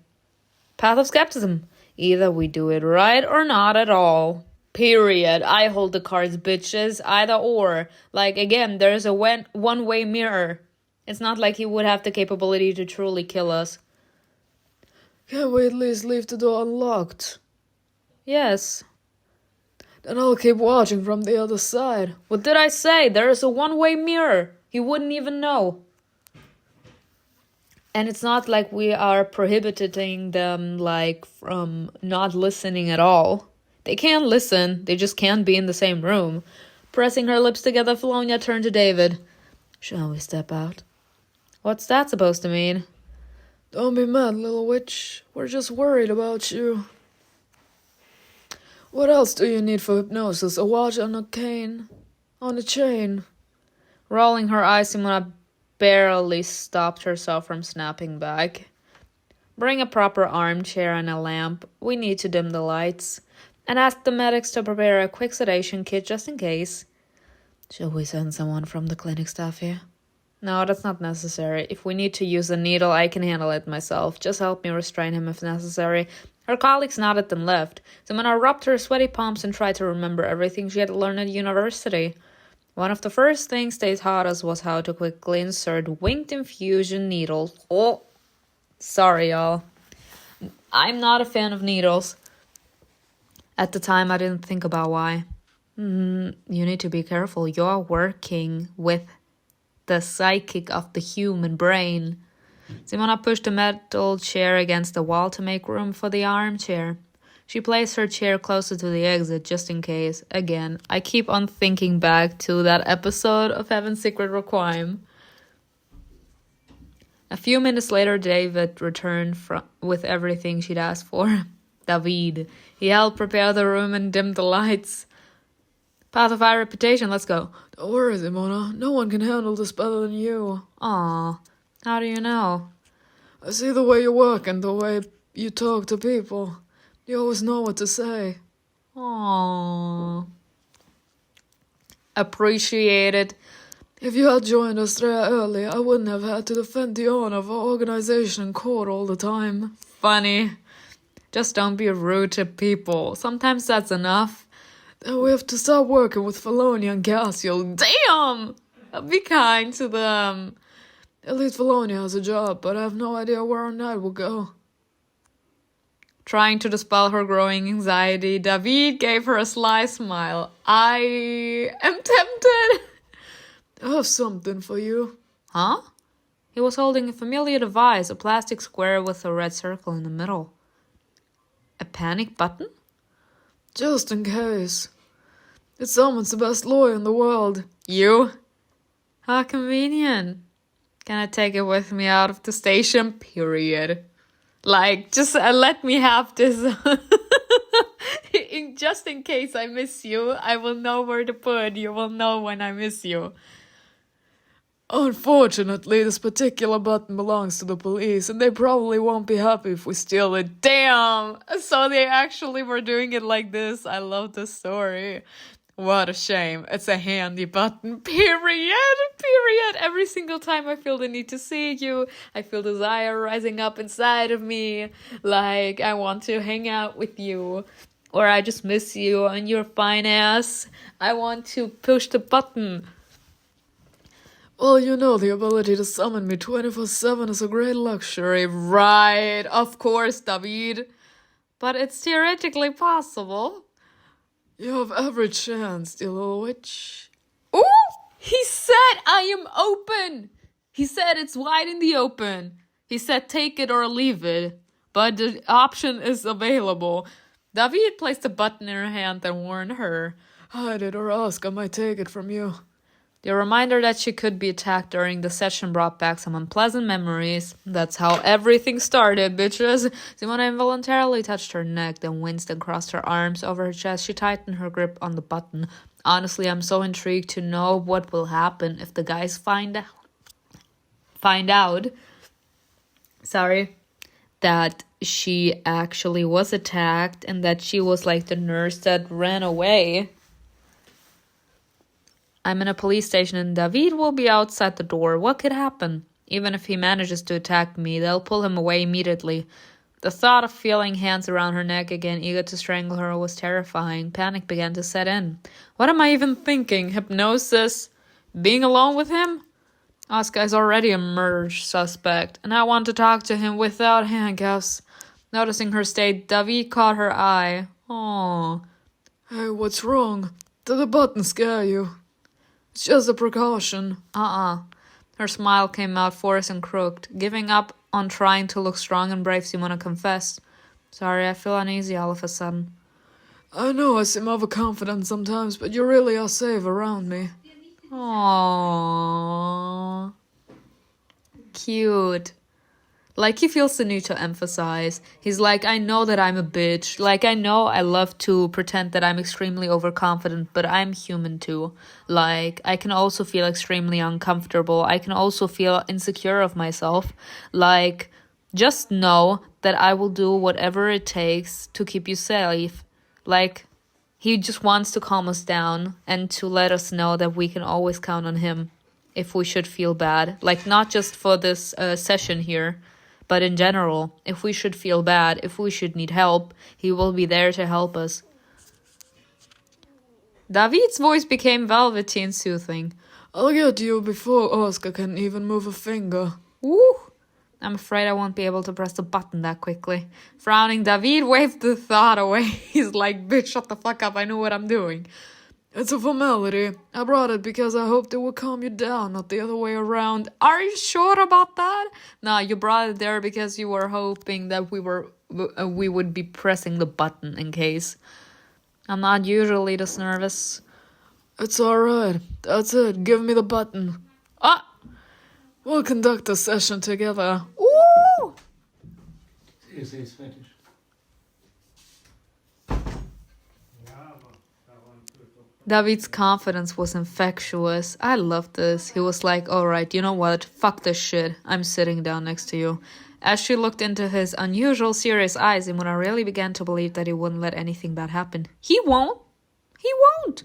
Path of skepticism. Either we do it right or not at all. Period. I hold the cards, bitches. Either or. Like, again, there's a one-way mirror. It's not like he would have the capability to truly kill us. Can't we at least leave the door unlocked? Yes. Then I'll keep watching from the other side. What did I say? There is a one-way mirror. He wouldn't even know. And it's not like we are prohibiting them, like, from not listening at all. They can listen. They just can't be in the same room. Pressing her lips together, Felonia turned to David. Shall we step out? What's that supposed to mean? Don't be mad, little witch. We're just worried about you. What else do you need for hypnosis? A watch on a cane? On a chain? Rolling her eyes, Simona barely stopped herself from snapping back. Bring a proper armchair and a lamp. We need to dim the lights. And ask the medics to prepare a quick sedation kit just in case. Shall we send someone from the clinic staff here? No, that's not necessary. If we need to use a needle, I can handle it myself. Just help me restrain him if necessary. Her colleagues nodded and left. Simona rubbed her sweaty palms and tried to remember everything she had learned at university. One of the first things they taught us was how to quickly insert winged infusion needles. Oh, sorry, y'all. I'm not a fan of needles. At the time, I didn't think about why. You need to be careful. You're working with the psychic of the human brain. Simona pushed a metal chair against the wall to make room for the armchair. She placed her chair closer to the exit just in case. Again, I keep on thinking back to that episode of Heaven's Secret Requiem. A few minutes later, David returned with everything she'd asked for. David. He helped prepare the room and dimmed the lights. Path of high reputation, let's go. Don't worry, Simona. No one can handle this better than you. Aw, how do you know? I see the way you work and the way you talk to people. You always know what to say. Aww. Appreciate it. If you had joined Astrea early, I wouldn't have had to defend the honor of our organization in court all the time. Funny. Just don't be rude to people. Sometimes that's enough. Then we have to start working with Felonia and CASSIEL. Damn! Be kind to them. At least Felonia has a job, but I have no idea where our night will go. Trying to dispel her growing anxiety, David gave her a sly smile. I am tempted. I have something for you. Huh? He was holding a familiar device, a plastic square with a red circle in the middle. A panic button? Just in case. It summons the best lawyer in the world. You? How convenient. Can I take it with me out of the station? Period. Like, just let me have this. Just in case I miss you, I will know where to put. You will know when I miss you. Unfortunately, this particular button belongs to the police, and they probably won't be happy if we steal it. Damn! So they actually were doing it like this. I love this story. What a shame. It's a handy button. Period. Every single time I feel the need to see you, I feel desire rising up inside of me. Like, I want to hang out with you. Or I just miss you and your fine ass. I want to push the button. Well, you know, the ability to summon me 24/7 is a great luxury. Right, of course, David. But it's theoretically possible. You have every chance, dear little witch. Ooh! He said I am open! He said it's wide in the open. He said take it or leave it. But the option is available. David placed a button in her hand and warned her. Hide it or ask, I might take it from you. The reminder that she could be attacked during the session brought back some unpleasant memories. That's how everything started, bitches. Simona involuntarily touched her neck, then winced and crossed her arms over her chest. She tightened her grip on the button. Honestly, I'm so intrigued to know what will happen if the guys find out that she actually was attacked and that she was like the nurse that ran away. I'm in a police station and David will be outside the door. What could happen? Even if he manages to attack me, they'll pull him away immediately. The thought of feeling hands around her neck again, eager to strangle her, was terrifying. Panic began to set in. What am I even thinking? Hypnosis? Being alone with him? Oscar is already a murder suspect, and I want to talk to him without handcuffs. Noticing her state, David caught her eye. Oh. Hey, what's wrong? Did the button scare you? It's just a precaution. Her smile came out forced and crooked. Giving up on trying to look strong and brave, Simona confessed. Sorry, I feel uneasy all of a sudden. I know I seem overconfident sometimes, but you really are safe around me. Aww. Cute. Like, he feels the need to emphasize. He's like, I know that I'm a bitch. Like, I know I love to pretend that I'm extremely overconfident, but I'm human too. Like, I can also feel extremely uncomfortable. I can also feel insecure of myself. Like, just know that I will do whatever it takes to keep you safe. Like, he just wants to calm us down and to let us know that we can always count on him if we should feel bad. Like, not just for this session here, but in general, if we should feel bad, if we should need help, he will be there to help us. David's voice became velvety and soothing. I'll get you before Oscar can even move a finger. Woo! I'm afraid I won't be able to press the button that quickly. Frowning, David waved the thought away. He's like, bitch, shut the fuck up, I know what I'm doing. It's a formality. I brought it because I hoped it would calm you down, not the other way around. Are you sure about that? No, you brought it there because you were hoping that we would be pressing the button in case. I'm not usually this nervous. It's alright. That's it. Give me the button. Ah! We'll conduct a session together. Ooh! Is Swedish. David's confidence was infectious. I loved this. He was like, alright, you know what? Fuck this shit. I'm sitting down next to you. As she looked into his unusual serious eyes, Imuna really began to believe that he wouldn't let anything bad happen. He won't. He won't.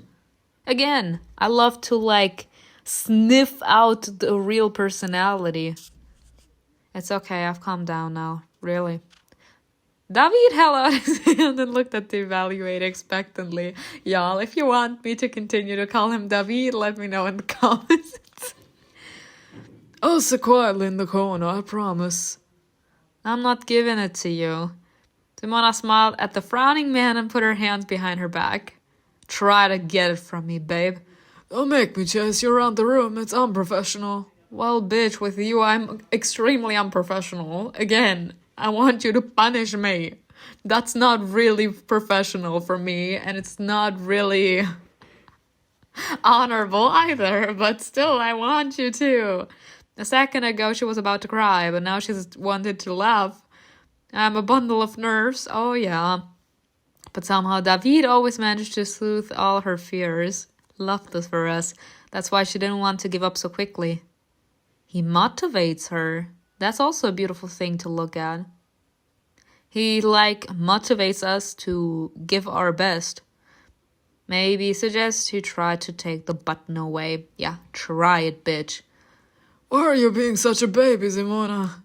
Again, I love to like sniff out the real personality. It's okay, I've calmed down now. Really. David held out his hand and looked at the evaluator expectantly. Y'all, if you want me to continue to call him David, let me know in the comments. I'll sit quietly in the corner, I promise. I'm not giving it to you. Simona smiled at the frowning man and put her hands behind her back. Try to get it from me, babe. Don't make me chase you around the room, it's unprofessional. Well, bitch, with you I'm extremely unprofessional. Again, I want you to punish me. That's not really professional for me, and it's not really honorable either, but still, I want you to. A second ago, she was about to cry, but now she's wanted to laugh. I'm a bundle of nerves, oh yeah. But somehow David always managed to soothe all her fears. Love this for us. That's why she didn't want to give up so quickly. He motivates her. That's also a beautiful thing to look at. He, motivates us to give our best. Maybe suggest you try to take the button away. Yeah, try it, bitch. Why are you being such a baby, Simona?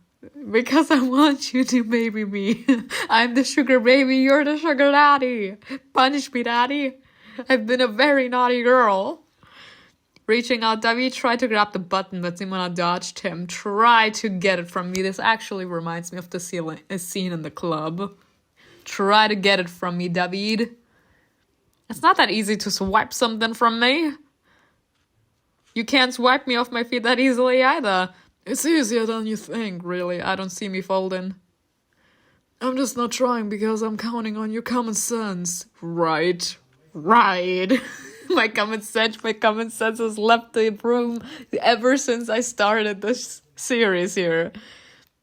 Because I want you to baby me. I'm the sugar baby, you're the sugar daddy. Punish me, daddy. I've been a very naughty girl. Reaching out, David tried to grab the button, but Simona dodged him. Try to get it from me. This actually reminds me of the scene in the club. Try to get it from me, David. It's not that easy to swipe something from me. You can't swipe me off my feet that easily either. It's easier than you think, really. I don't see me folding. I'm just not trying because I'm counting on your common sense. Right. My common sense has left the room ever since I started this series here.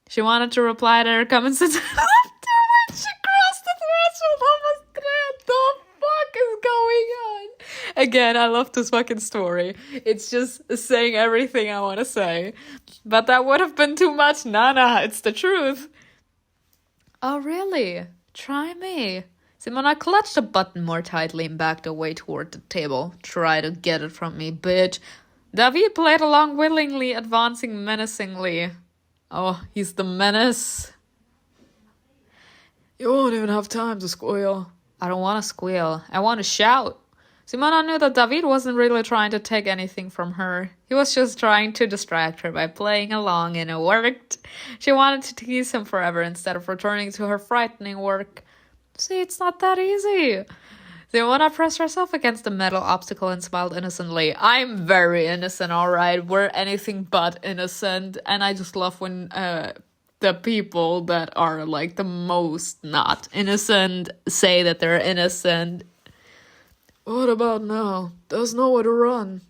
She wanted to reply to her common sense after when she crossed the threshold. Almost what the fuck is going on? Again, I love this fucking story. It's just saying everything I want to say. But that would have been too much. Nah, it's the truth. Oh, really? Try me. Simona clutched the button more tightly and backed away toward the table. Try to get it from me, bitch. David played along willingly, advancing menacingly. Oh, he's the menace. You won't even have time to squeal. I don't want to squeal. I want to shout. Simona knew that David wasn't really trying to take anything from her. He was just trying to distract her by playing along, and it worked. She wanted to tease him forever instead of returning to her frightening work. See, it's not that easy. Simona pressed herself against the metal obstacle and smiled innocently. I'm very innocent, alright? We're anything but innocent. And I just love when the people that are the most not innocent say that they're innocent. What about now? There's nowhere to run.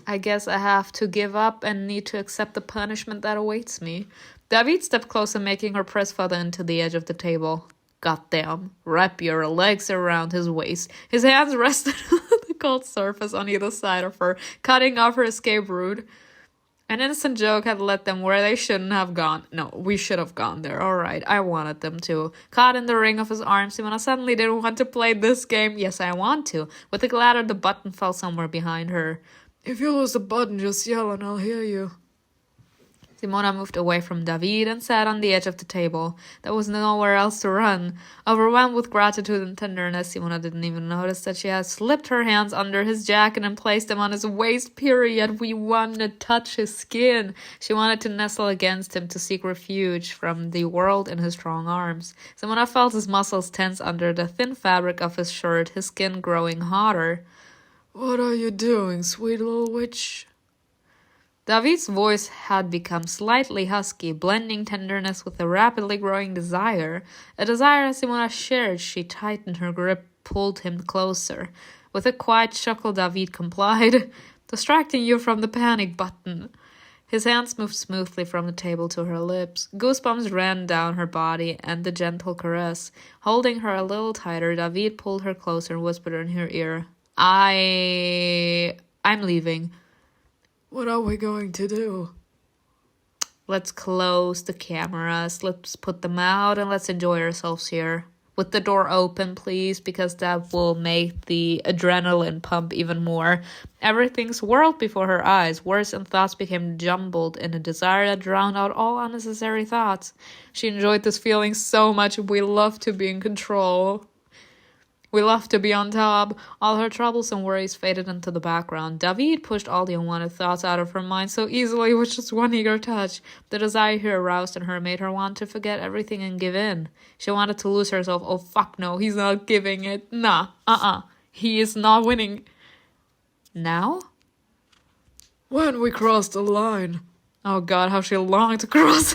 I guess I have to give up and need to accept the punishment that awaits me. David stepped closer, making her press further into the edge of the table. Goddamn. Wrap your legs around his waist. His hands rested on the cold surface on either side of her, cutting off her escape route. An innocent joke had led them where they shouldn't have gone. No, we should have gone there. Alright, I wanted them to. Caught in the ring of his arms, Simona suddenly didn't want to play this game. Yes, I want to. With a clatter, the button fell somewhere behind her. If you lose the button, just yell and I'll hear you. Simona moved away from David and sat on the edge of the table. There was nowhere else to run. Overwhelmed with gratitude and tenderness, Simona didn't even notice that she had slipped her hands under his jacket and placed them on his waist, period. We wanted to touch his skin. She wanted to nestle against him to seek refuge from the world in his strong arms. Simona felt his muscles tense under the thin fabric of his shirt, his skin growing hotter. What are you doing, sweet little witch? David's voice had become slightly husky, blending tenderness with a rapidly growing desire. A desire Simona shared. She tightened her grip, pulled him closer. With a quiet chuckle, David complied, distracting you from the panic button. His hands moved smoothly from the table to her lips. Goosebumps ran down her body and the gentle caress. Holding her a little tighter, David pulled her closer and whispered in her ear, I'm leaving. What are we going to do? Let's close the cameras, let's put them out, and let's enjoy ourselves here. With the door open, please, because that will make the adrenaline pump even more. Everything swirled before her eyes. Words and thoughts became jumbled in a desire that drowned out all unnecessary thoughts. She enjoyed this feeling so much. We love to be in control. We love to be on top. All her troubles and worries faded into the background. David pushed all the unwanted thoughts out of her mind so easily with just one eager touch. The desire he aroused in her made her want to forget everything and give in. She wanted to lose herself. Oh, fuck no, he's not giving it. Nah, he is not winning. Now? When we cross the line. Oh god, how she longed to cross.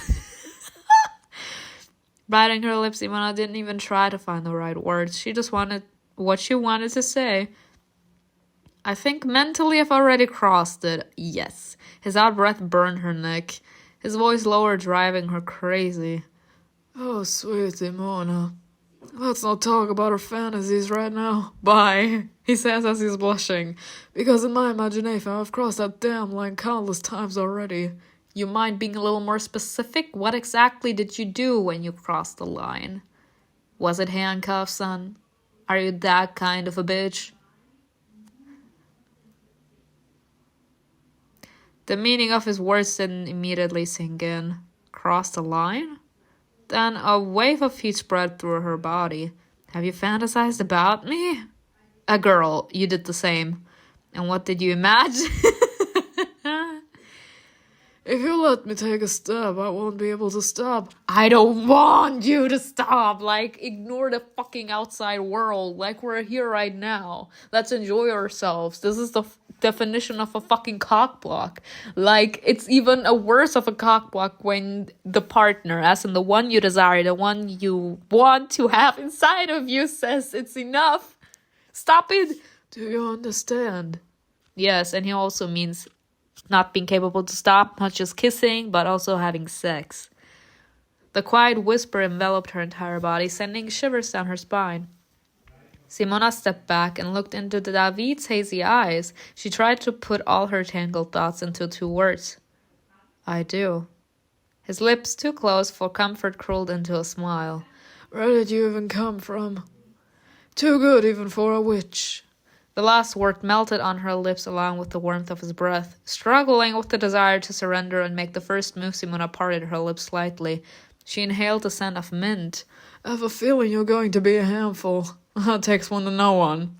Biting her lips, Simona didn't even try to find the right words. She just wanted what she wanted to say. I think mentally I've already crossed it. Yes. His out-breath burned her neck. His voice lower, driving her crazy. Oh, sweet Simona. Let's not talk about our fantasies right now. Bye, he says as he's blushing. Because in my imagination, I've crossed that damn line countless times already. You mind being a little more specific? What exactly did you do when you crossed the line? Was it handcuffs, son? Are you that kind of a bitch? The meaning of his words didn't immediately sink in. Cross the line? Then a wave of heat spread through her body. Have you fantasized about me? A girl, you did the same. And what did you imagine? If you let me take a step, I won't be able to stop. I don't want you to stop. Like, ignore the fucking outside world. Like, we're here right now. Let's enjoy ourselves. This is the definition of a fucking cockblock. Like, it's even a worse of a cockblock when the partner, as in the one you desire, the one you want to have inside of you, says it's enough. Stop it. Do you understand? Yes, and he also means not being capable to stop, not just kissing, but also having sex. The quiet whisper enveloped her entire body, sending shivers down her spine. Simona stepped back and looked into David's hazy eyes. She tried to put all her tangled thoughts into 2 words. I do. His lips, too close for comfort, curled into a smile. Where did you even come from? Too good even for a witch. The last word melted on her lips along with the warmth of his breath. Struggling with the desire to surrender and make the first move, Simona parted her lips slightly. She inhaled the scent of mint. I have a feeling you're going to be a handful. That takes one to know one.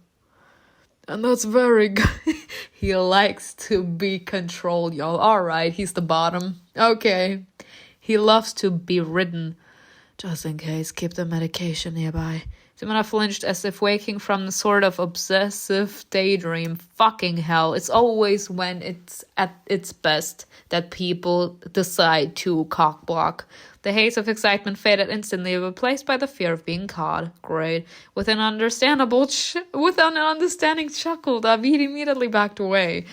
And that's very good. He likes to be controlled, y'all. Alright, he's the bottom. Okay. He loves to be ridden. Just in case, keep the medication nearby. Simona flinched as if waking from the sort of obsessive daydream. Fucking hell. It's always when it's at its best that people decide to cockblock. The haze of excitement faded instantly, replaced by the fear of being caught. Great. With an understanding chuckle, David immediately backed away.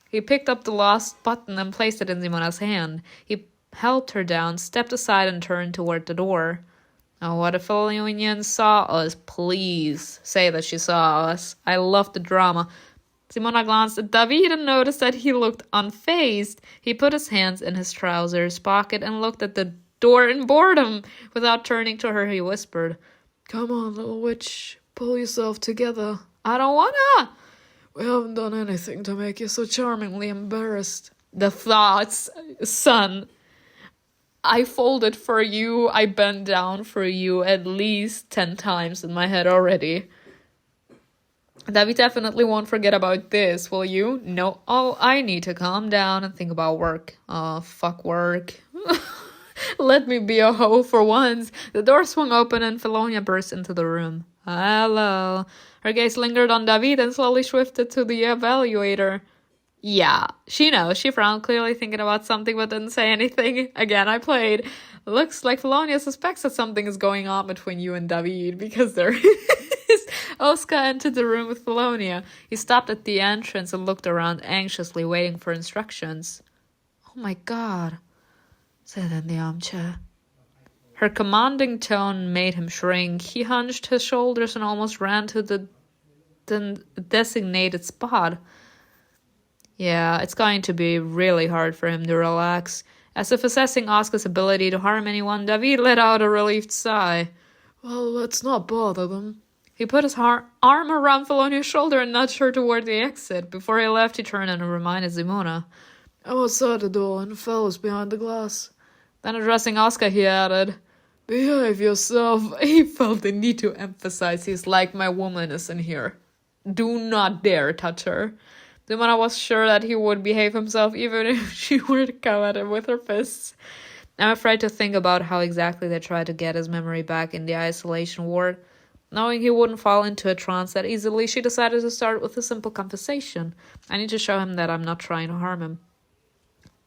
He picked up the lost button and placed it in Simona's hand. He helped her down, stepped aside, and turned toward the door. Oh, what if Felonia saw us? Please say that she saw us. I love the drama. Simona glanced at David and noticed that he looked unfazed. He put his hands in his trousers pocket and looked at the door in boredom. Without turning to her, he whispered, Come on, little witch. Pull yourself together. I don't wanna. We haven't done anything to make you so charmingly embarrassed. The thoughts, son. I folded for you. I bent down for you at least 10 times in my head already. David definitely won't forget about this, will you? No. Oh, I need to calm down and think about work. Oh, fuck work. Let me be a hoe for once. The door swung open and Felonia burst into the room. Hello. Her gaze lingered on David and slowly shifted to the evaluator. Yeah, she knows. She frowned, clearly thinking about something but didn't say anything. Again, I played. Looks like Felonia suspects that something is going on between you and David because there is. Oscar entered the room with Felonia. He stopped at the entrance and looked around anxiously, waiting for instructions. Oh my god, said in the armchair. Her commanding tone made him shrink. He hunched his shoulders and almost ran to the designated spot. Yeah, it's going to be really hard for him to relax. As if assessing Oscar's ability to harm anyone, David let out a relieved sigh. Well, let's not bother them. He put his arm around Felonia's shoulder and nudged her toward the exit. Before he left, he turned and reminded Simona. I'm outside the door and Fel's behind the glass. Then addressing Oscar, he added, Behave yourself. He felt the need to emphasize he's like my woman is in here. Do not dare touch her. Simona was sure that he would behave himself even if she were to come at him with her fists. I'm afraid to think about how exactly they tried to get his memory back in the isolation ward. Knowing he wouldn't fall into a trance that easily, she decided to start with a simple conversation. I need to show him that I'm not trying to harm him.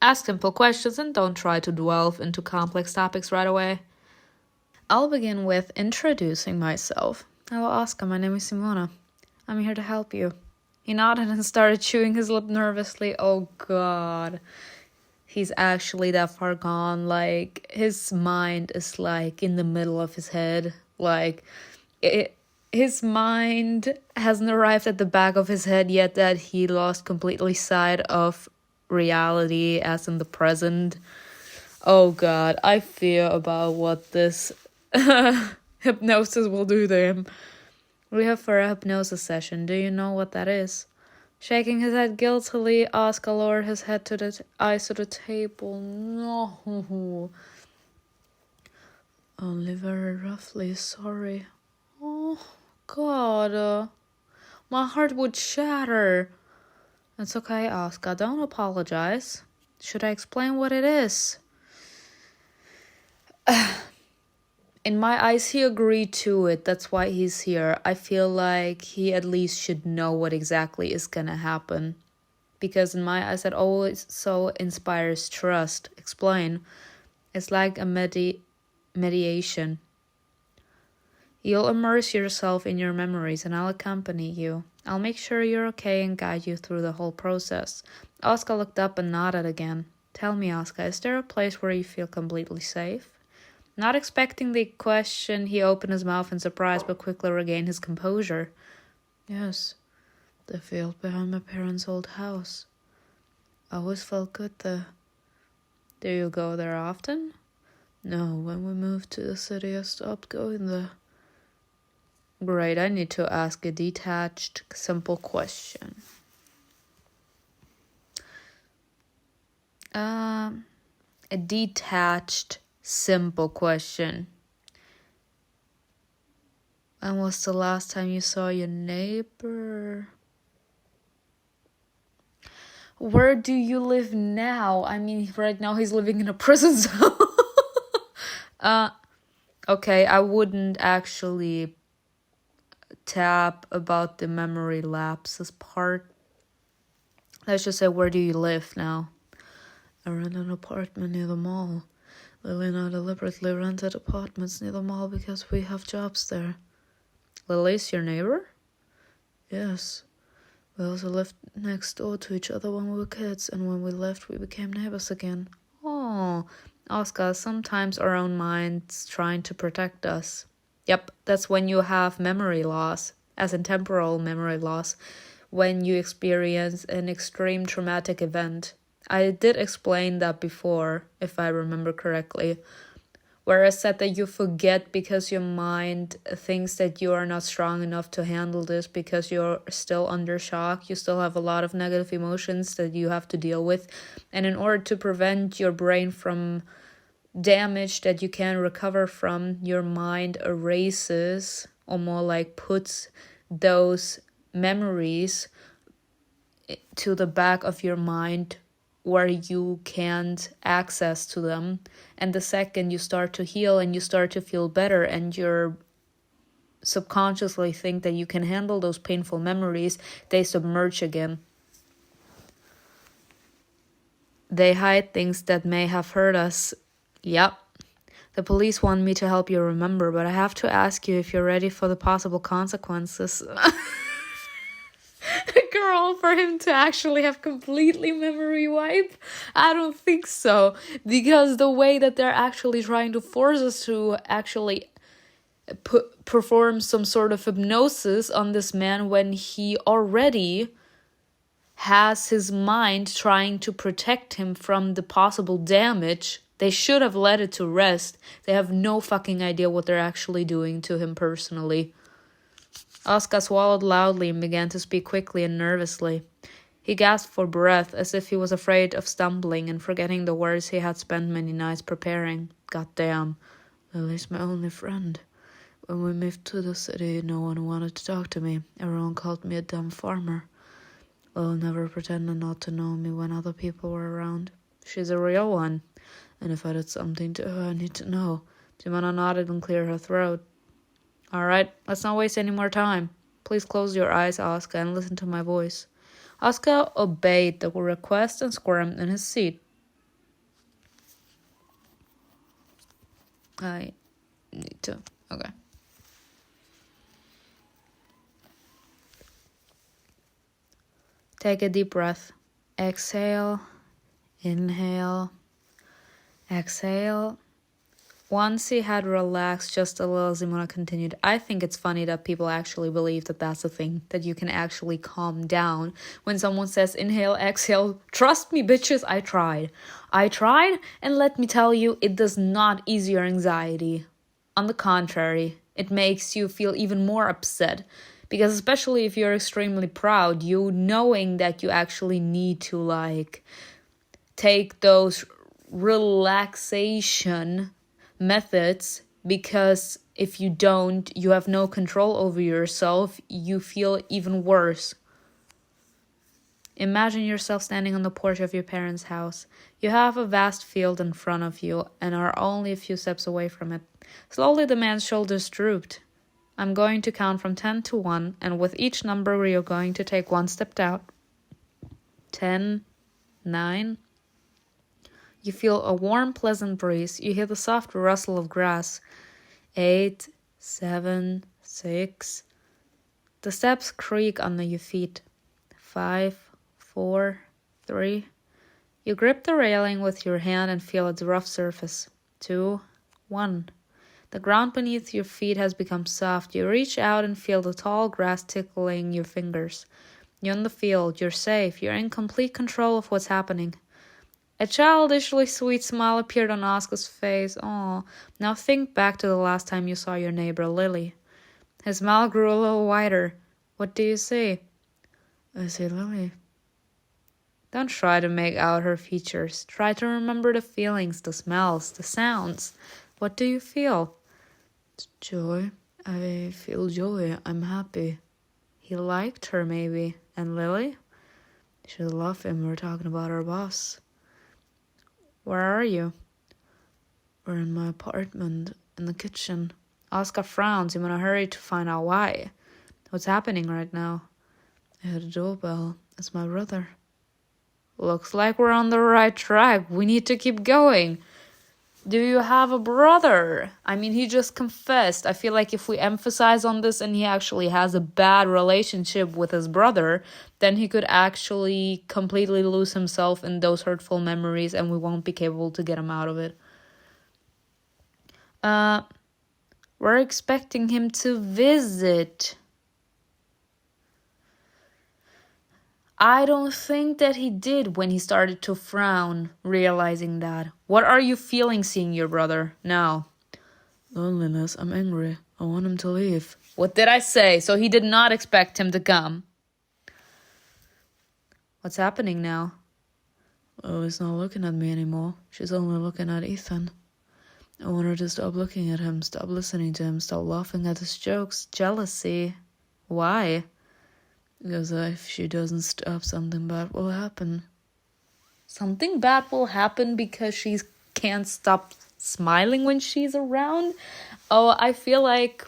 Ask simple questions and don't try to delve into complex topics right away. I'll begin with introducing myself. Hello, Oscar. My name is Simona. I'm here to help you. He nodded and started chewing his lip nervously. Oh, God. He's actually that far gone. Like, his mind is, like, in the middle of his head. Like, his mind hasn't arrived at the back of his head yet that he lost completely sight of reality as in the present. Oh, God. I fear about what this hypnosis will do to him. We have for a hypnosis session. Do you know what that is? Shaking his head guiltily, Oscar lowered his head to the eyes to the table. No. Only very roughly, sorry. Oh, God. My heart would shatter. It's okay, Oscar. Don't apologize. Should I explain what it is? In my eyes, he agreed to it. That's why he's here. I feel like he at least should know what exactly is gonna happen. Because in my eyes, that always so inspires trust. Explain. It's like a mediation. You'll immerse yourself in your memories and I'll accompany you. I'll make sure you're okay and guide you through the whole process. Oscar looked up and nodded again. Tell me, Oscar, is there a place where you feel completely safe? Not expecting the question, he opened his mouth in surprise but quickly regained his composure. Yes, the field behind my parents' old house. I always felt good there. Do you go there often? No, when we moved to the city, I stopped going there. Great, I need to ask a detached, simple question. A detached, simple question. When was the last time you saw your neighbor? Where do you live now? I mean, right now he's living in a prison cell. Okay, I wouldn't actually tap about the memory lapses part. Let's just say, where do you live now? I rent an apartment near the mall. Lily and I deliberately rented apartments near the mall because we have jobs there. Lily's your neighbor? Yes. We also lived next door to each other when we were kids, and when we left, we became neighbors again. Oh, Oscar, sometimes our own minds trying to protect us. Yep, that's when you have memory loss, as in temporal memory loss, when you experience an extreme traumatic event. I did explain that before, if I remember correctly, where I said that you forget because your mind thinks that you are not strong enough to handle this because you're still under shock. You still have a lot of negative emotions that you have to deal with. And in order to prevent your brain from damage that you can recover from, your mind erases, or more like puts those memories to the back of your mind where you can't access to them. And the second you start to heal and you start to feel better and you're subconsciously think that you can handle those painful memories, they submerge again. They hide things that may have hurt us. Yep. The police want me to help you remember, but I have to ask you if you're ready for the possible consequences. Girl, for him to actually have completely memory wipe? I don't think so. Because the way that they're actually trying to force us to actually perform some sort of hypnosis on this man when he already has his mind trying to protect him from the possible damage. They should have let it to rest. They have no fucking idea what they're actually doing to him personally. Oscar swallowed loudly and began to speak quickly and nervously. He gasped for breath as if he was afraid of stumbling and forgetting the words he had spent many nights preparing. Goddamn. Lily's my only friend. When we moved to the city, no one wanted to talk to me. Everyone called me a dumb farmer. Lily never pretended not to know me when other people were around. She's a real one. And if I did something to her, I need to know. Jimena nodded and cleared her throat. All right, let's not waste any more time. Please close your eyes, Oscar, and listen to my voice. Oscar obeyed the request and squirmed in his seat. I need to. Okay. Take a deep breath. Exhale. Inhale. Exhale. Once he had relaxed just a little, Simona continued, I think it's funny that people actually believe that that's a thing, that you can actually calm down. When someone says inhale, exhale, trust me, bitches, I tried. And let me tell you, it does not ease your anxiety. On the contrary, it makes you feel even more upset. Because especially if you're extremely proud, you knowing that you actually need to, take those relaxation methods, because if you don't, you have no control over yourself, you feel even worse. Imagine yourself standing on the porch of your parents' house. You have a vast field in front of you and are only a few steps away from it. Slowly the man's shoulders drooped. I'm going to count from 10 to 1, and with each number you're going to take one step down. 10, 9. You feel a warm, pleasant breeze. You hear the soft rustle of grass. 8, 7, 6. The steps creak under your feet. 5, 4, 3. You grip the railing with your hand and feel its rough surface. 2, 1. The ground beneath your feet has become soft. You reach out and feel the tall grass tickling your fingers. You're in the field. You're safe. You're in complete control of what's happening. A childishly sweet smile appeared on Oscar's face. Aw, now think back to the last time you saw your neighbor, Lily. His smile grew a little wider. What do you see? I see Lily. Don't try to make out her features. Try to remember the feelings, the smells, the sounds. What do you feel? Joy. I feel joy. I'm happy. He liked her, maybe. And Lily? She loved him. We're talking about our boss. Where are you? We're in my apartment, in the kitchen. Oscar frowns. I'm in a hurry to find out why. What's happening right now? I had a doorbell. It's my brother. Looks like we're on the right track. We need to keep going. Do you have a brother? I mean, he just confessed. I feel like if we emphasize on this and he actually has a bad relationship with his brother, then he could actually completely lose himself in those hurtful memories and we won't be capable to get him out of it. We're expecting him to visit. I don't think that he did when he started to frown, realizing that. What are you feeling seeing your brother now? Loneliness. I'm angry. I want him to leave. What did I say? So he did not expect him to come. What's happening now? Lily's not looking at me anymore. She's only looking at Ethan. I want her to stop looking at him, stop listening to him, stop laughing at his jokes. Jealousy. Why? Because if she doesn't stop, something bad will happen. Something bad will happen because she can't stop smiling when she's around? Oh, I feel like...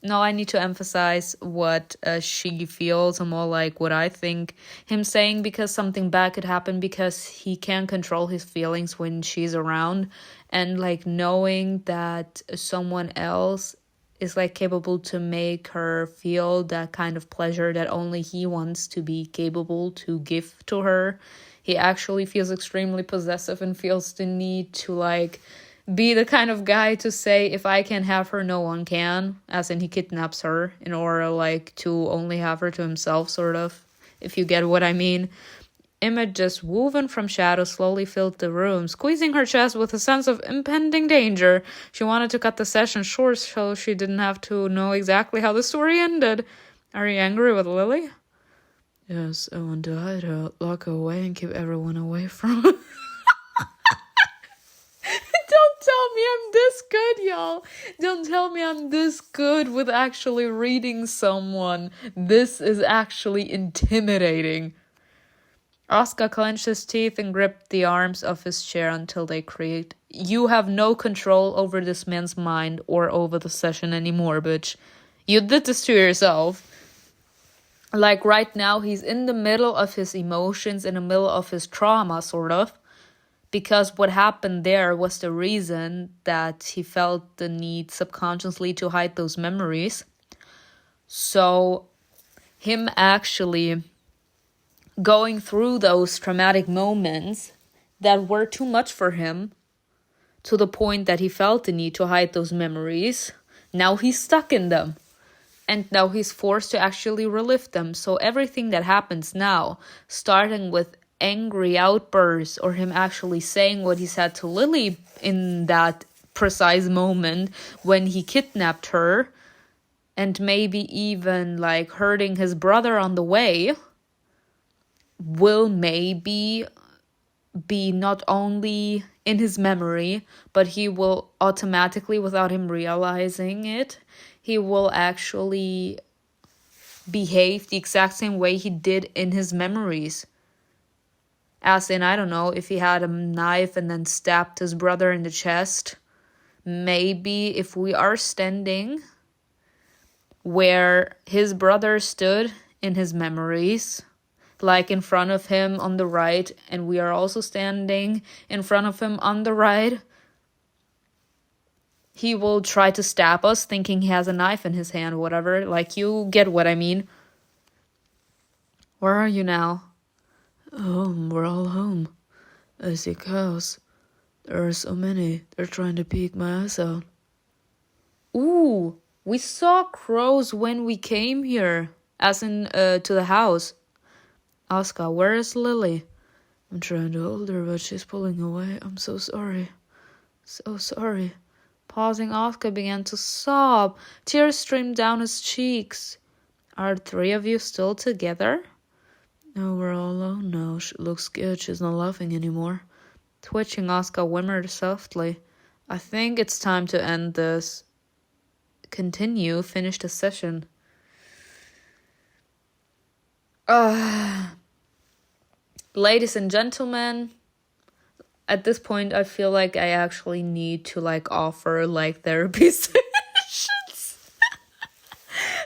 No, I need to emphasize what she feels and more like what I think him saying, because something bad could happen because he can't control his feelings when she's around. And like knowing that someone else is like capable to make her feel that kind of pleasure that only he wants to be capable to give to her. He actually feels extremely possessive and feels the need to like be the kind of guy to say, if I can have her, no one can. As in he kidnaps her in order like to only have her to himself, sort of, if you get what I mean. Images woven from shadows slowly filled the room, squeezing her chest with a sense of impending danger. She wanted to cut the session short so she didn't have to know exactly how the story ended. Are you angry with Lily? Yes, I want to hide her, lock her away, and keep everyone away from her. Don't tell me I'm this good, y'all. Don't tell me I'm this good with actually reading someone. This is actually intimidating. Oscar clenched his teeth and gripped the arms of his chair until they creaked. You have no control over this man's mind or over the session anymore, bitch. You did this to yourself. Like right now, he's in the middle of his emotions, in the middle of his trauma, sort of. Because what happened there was the reason that he felt the need subconsciously to hide those memories. So, him actually going through those traumatic moments that were too much for him, to the point that he felt the need to hide those memories. Now he's stuck in them. And now he's forced to actually relive them. So everything that happens now, starting with angry outbursts or him actually saying what he said to Lily in that precise moment when he kidnapped her, and maybe even like hurting his brother on the way, will maybe be not only in his memory, but he will automatically, without him realizing it, he will actually behave the exact same way he did in his memories. As in, I don't know, if he had a knife and then stabbed his brother in the chest, maybe if we are standing where his brother stood in his memories, like in front of him on the right, and we are also standing in front of him on the right, he will try to stab us thinking he has a knife in his hand, whatever. Like, you get what I mean. Where are you now? Home, we're all home. I see cows. There are so many. They're trying to peek my eyes out. Ooh, we saw crows when we came here, as in to the house. Oscar, where is Lily? I'm trying to hold her, but she's pulling away. I'm so sorry. So sorry. Pausing, Oscar began to sob. Tears streamed down his cheeks. Are three of you still together? No, we're all alone now. She looks scared. She's not laughing anymore. Twitching, Oscar whimpered softly. I think it's time to end this. Continue, finish the session. Ladies and gentlemen, at this point I feel like I actually need to like offer like therapy sessions.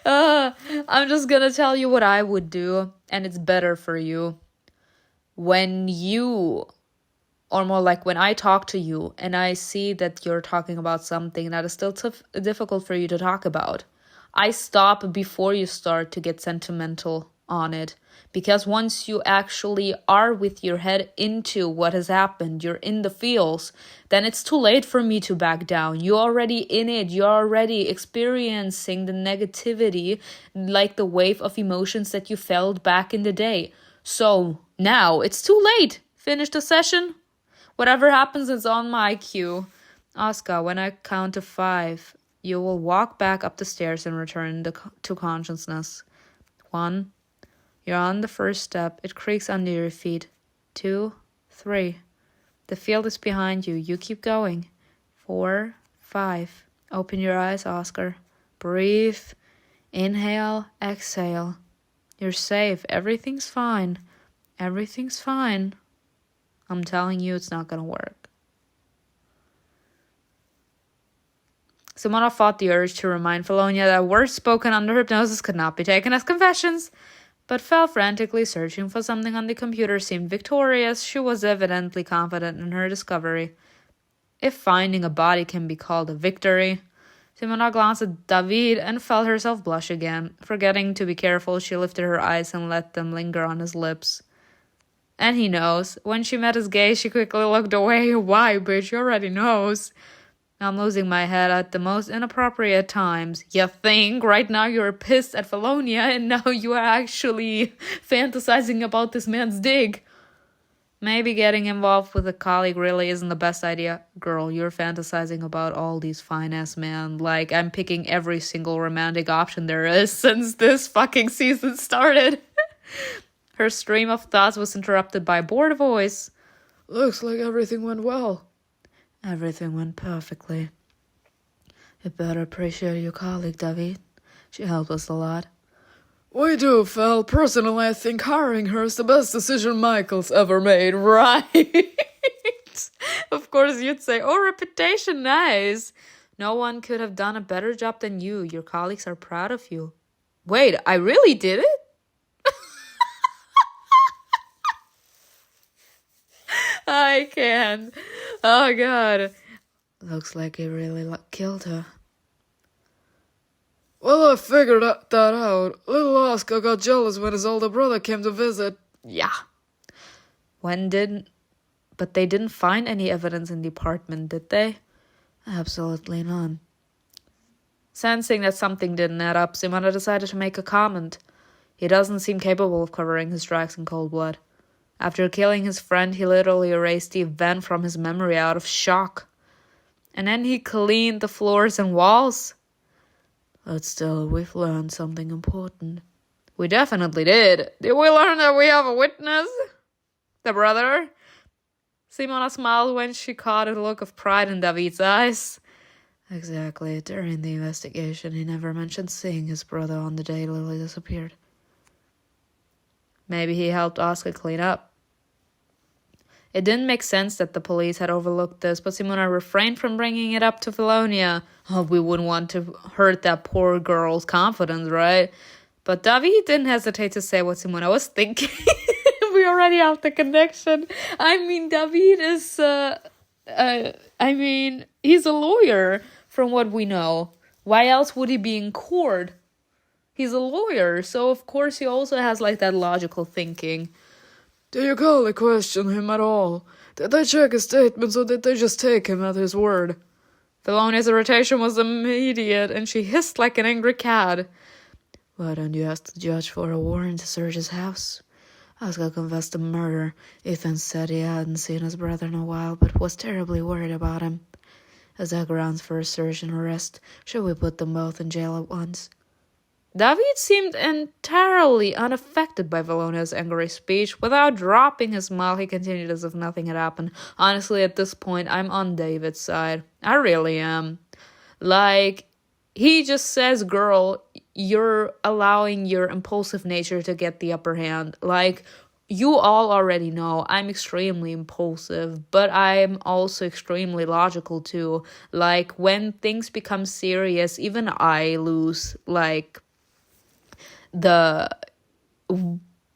I'm just gonna tell you what I would do, and it's better for you. When you or more like when I talk to you and I see that you're talking about something that is still difficult for you to talk about, I stop before you start to get sentimental on it. Because once you actually are with your head into what has happened, you're in the feels, then it's too late for me to back down. You're already in it. You're already experiencing the negativity, like the wave of emotions that you felt back in the day. So now it's too late. Finish the session. Whatever happens is on my cue. Oscar, when I count to 5, you will walk back up the stairs and return to consciousness. 1. You're on the first step. It creaks under your feet. 2, 3. The field is behind you. You keep going. 4, 5. Open your eyes, Oscar. Breathe. Inhale, exhale. You're safe. Everything's fine. Everything's fine. I'm telling you, it's not gonna work. Simona fought the urge to remind Felonia that words spoken under hypnosis could not be taken as confessions, but fell frantically searching for something on the computer seemed victorious. She was evidently confident in her discovery. If finding a body can be called a victory. Simona glanced at David and felt herself blush again. Forgetting to be careful, she lifted her eyes and let them linger on his lips. And he knows. When she met his gaze, she quickly looked away. Why, bitch? He already knows. I'm losing my head at the most inappropriate times. You think right now you're pissed at Felonia and now you are actually fantasizing about this man's dick. Maybe getting involved with a colleague really isn't the best idea. Girl, you're fantasizing about all these fine-ass men. Like, I'm picking every single romantic option there is since this fucking season started. Her stream of thoughts was interrupted by a bored voice. Looks like everything went well. Everything went perfectly. You better appreciate your colleague, David. She helped us a lot. We do, Fel. Personally, I think hiring her is the best decision MIKAEL's ever made. Right. Of course you'd say, oh, reputation, nice. No one could have done a better job than you. Your colleagues are proud of you. Wait, I really did it? I can't. Oh, God. Looks like he really killed her. Well, I figured that out. Little Oscar got jealous when his older brother came to visit. Yeah. But they didn't find any evidence in the apartment, did they? Absolutely none. Sensing that something didn't add up, Simona decided to make a comment. He doesn't seem capable of covering his tracks in cold blood. After killing his friend, he literally erased the event from his memory out of shock. And then he cleaned the floors and walls. But still, we've learned something important. We definitely did. Did we learn that we have a witness? The brother? Simona smiled when she caught a look of pride in David's eyes. Exactly. During the investigation, he never mentioned seeing his brother on the day Lily disappeared. Maybe he helped Oscar clean up. It didn't make sense that the police had overlooked this, but Simona refrained from bringing it up to Felonia. Oh, we wouldn't want to hurt that poor girl's confidence, right? But David didn't hesitate to say what Simona was thinking. We already have the connection. I mean, David is, he's a lawyer, from what we know. Why else would he be in court? He's a lawyer, so of course he also has, like, that logical thinking. Did your colleague question him at all? Did they check his statements or did they just take him at his word? Felonia's irritation was immediate, and she hissed like an angry cat. Why don't you ask the judge for a warrant to search his house? Oscar confessed to murder. Ethan said he hadn't seen his brother in a while, but was terribly worried about him. Is that grounds for a search and arrest? Should we put them both in jail at once? David seemed entirely unaffected by Felonia's angry speech. Without dropping his smile, he continued as if nothing had happened. Honestly, at this point, I'm on David's side. I really am. Like, he just says, girl, you're allowing your impulsive nature to get the upper hand. Like, you all already know I'm extremely impulsive, but I'm also extremely logical too. Like, when things become serious, even I lose, like, the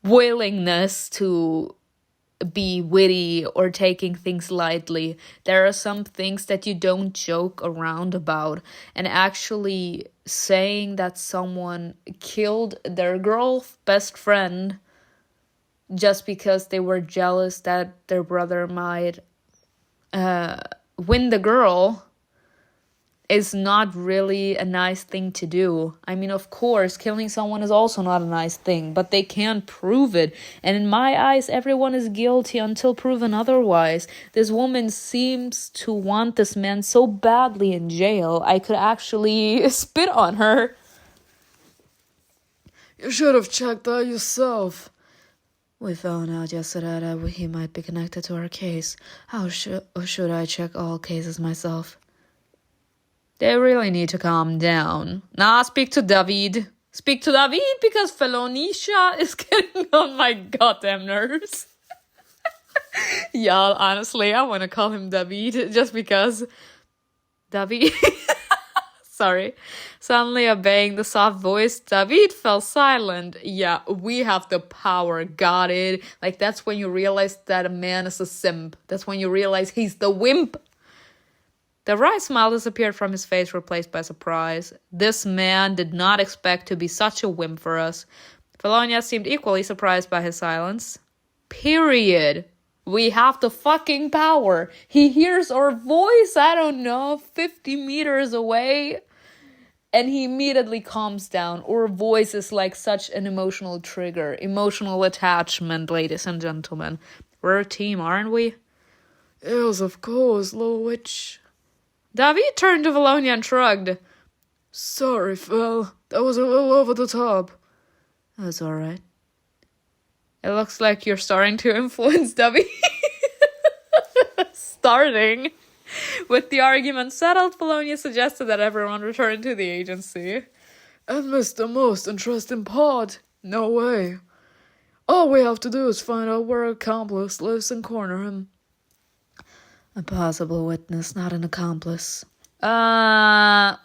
willingness to be witty or taking things lightly. There are some things that you don't joke around about. And actually saying that someone killed their girl's best friend just because they were jealous that their brother might win the girl is not really a nice thing to do. I mean, of course, killing someone is also not a nice thing, but they can't prove it. And in my eyes, everyone is guilty until proven otherwise. This woman seems to want this man so badly in jail, I could actually spit on her. You should have checked that yourself. We found out yesterday that he might be connected to our case. How should I check all cases myself? They really need to calm down. Nah, speak to David. Speak to David because Felonia is getting on my goddamn nerves. Y'all, honestly, I want to call him David just because. David. Sorry. Suddenly obeying the soft voice, David fell silent. Yeah, we have the power. Got it. Like, that's when you realize that a man is a simp. That's when you realize he's the wimp. The wry smile disappeared from his face, replaced by surprise. This man did not expect to be such a wimp for us. Felonia seemed equally surprised by his silence. Period. We have the fucking power. He hears our voice, I don't know, 50 meters away. And he immediately calms down. Our voice is like such an emotional trigger. Emotional attachment, ladies and gentlemen. We're a team, aren't we? Yes, of course, little witch. David turned to Felonia and shrugged. Sorry, Fel. That was a little over the top. That's alright. It looks like you're starting to influence David. Starting. With the argument settled, Felonia suggested that everyone return to the agency. And miss the most interesting part. No way. All we have to do is find out where our accomplice lives and corner him. A possible witness, not an accomplice. Why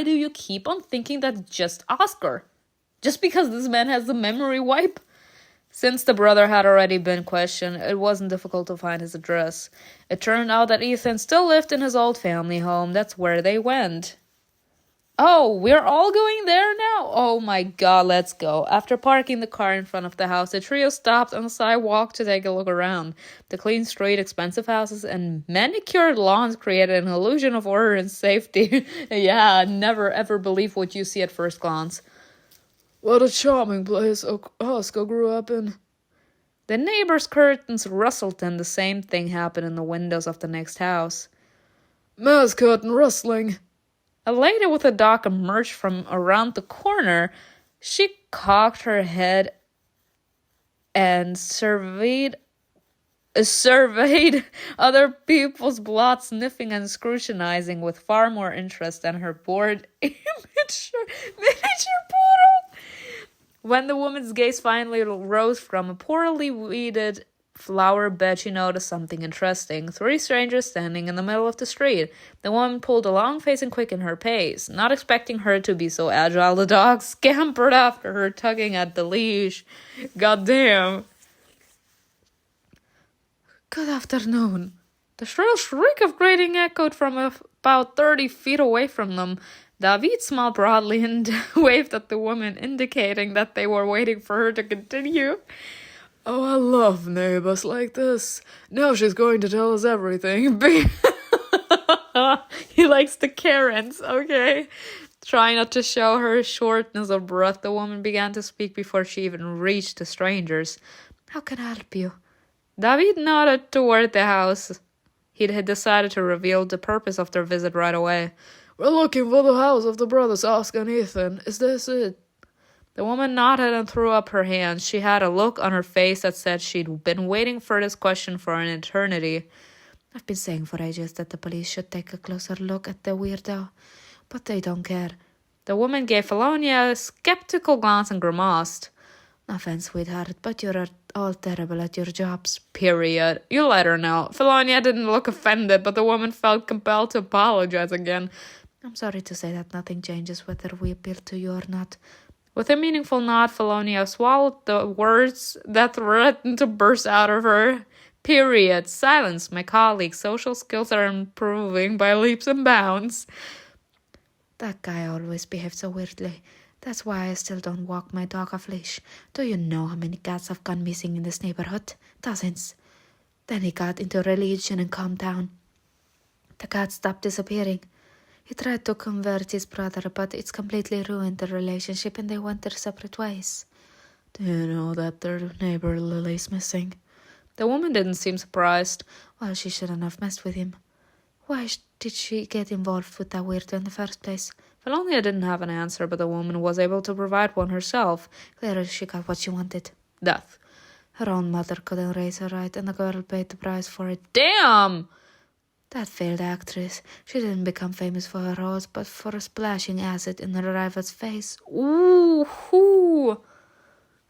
do you keep on thinking that just Oscar? Just because this man has the memory wipe? Since the brother had already been questioned, it wasn't difficult to find his address. It turned out that Ethan still lived in his old family home. That's where they went. Oh, we're all going there now? Oh my god, let's go. After parking the car in front of the house, the trio stopped on the sidewalk to take a look around. The clean street, expensive houses, and manicured lawns created an illusion of order and safety. Yeah, never ever believe what you see at first glance. What a charming place Oscar grew up in. The neighbors' curtains rustled and the same thing happened in the windows of the next house. Mass curtain rustling. A lady with a dog emerged from around the corner. She cocked her head and surveyed other people's blood, sniffing and scrutinizing with far more interest than her bored miniature poodle. When the woman's gaze finally rose from a poorly weeded flower bed, she noticed something interesting. 3 strangers standing in the middle of the street. The woman pulled a long face and quickened her pace. Not expecting her to be so agile, the dog scampered after her, tugging at the leash. Goddamn. Good afternoon. The shrill shriek of grating echoed from about 30 feet away from them. David smiled broadly and waved at the woman, indicating that they were waiting for her to continue. Oh, I love neighbors like this. Now she's going to tell us everything. He likes the Karens, okay? Trying not to show her shortness of breath, the woman began to speak before she even reached the strangers. How can I help you? David nodded toward the house. He had decided to reveal the purpose of their visit right away. We're looking for the house of the brothers Oscar and Ethan. Is this it? The woman nodded and threw up her hands. She had a look on her face that said she'd been waiting for this question for an eternity. I've been saying for ages that the police should take a closer look at the weirdo, but they don't care. The woman gave Felonia a skeptical glance and grimaced. No offense, sweetheart, but you're all terrible at your jobs. Period. You let her know. Felonia didn't look offended, but the woman felt compelled to apologize again. I'm sorry to say that nothing changes whether we appeal to you or not. With a meaningful nod, Felonia swallowed the words that threatened to burst out of her. Period. Silence, my colleague. Social skills are improving by leaps and bounds. That guy always behaved so weirdly. That's why I still don't walk my dog off leash. Do you know how many cats have gone missing in this neighborhood? Dozens. Then he got into religion and calmed down. The cat stopped disappearing. He tried to convert his brother, but it's completely ruined the relationship and they went their separate ways. Do you know that their neighbor Lily's missing? The woman didn't seem surprised. Well, she shouldn't have messed with him. Why did she get involved with that weirdo in the first place? Felonia didn't have an answer, but the woman was able to provide one herself. Clearly she got what she wanted. Death. Her own mother couldn't raise her right, and the girl paid the price for it. Damn! That failed actress. She didn't become famous for her roles, but for splashing acid in her rival's face. Ooh.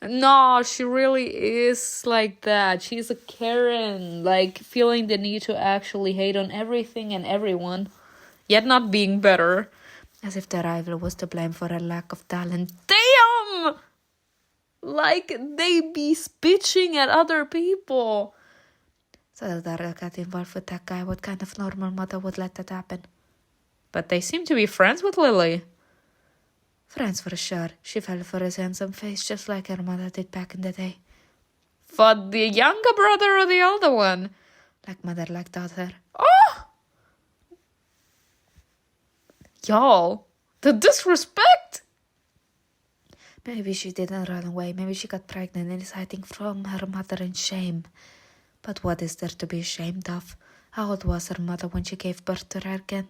No, she really is like that. She's a Karen, like feeling the need to actually hate on everything and everyone, yet not being better. As if the rival was to blame for her lack of talent. Damn! Like, they be bitching at other people. So Daryl got involved with that guy. What kind of normal mother would let that happen? But they seem to be friends with Lily. Friends for sure. She fell for his handsome face just like her mother did back in the day. For the younger brother or the older one? Like mother, like daughter. Oh! Y'all, the disrespect! Maybe she didn't run away. Maybe she got pregnant and is hiding from her mother in shame. But what is there to be ashamed of? How old was her mother when she gave birth to her again?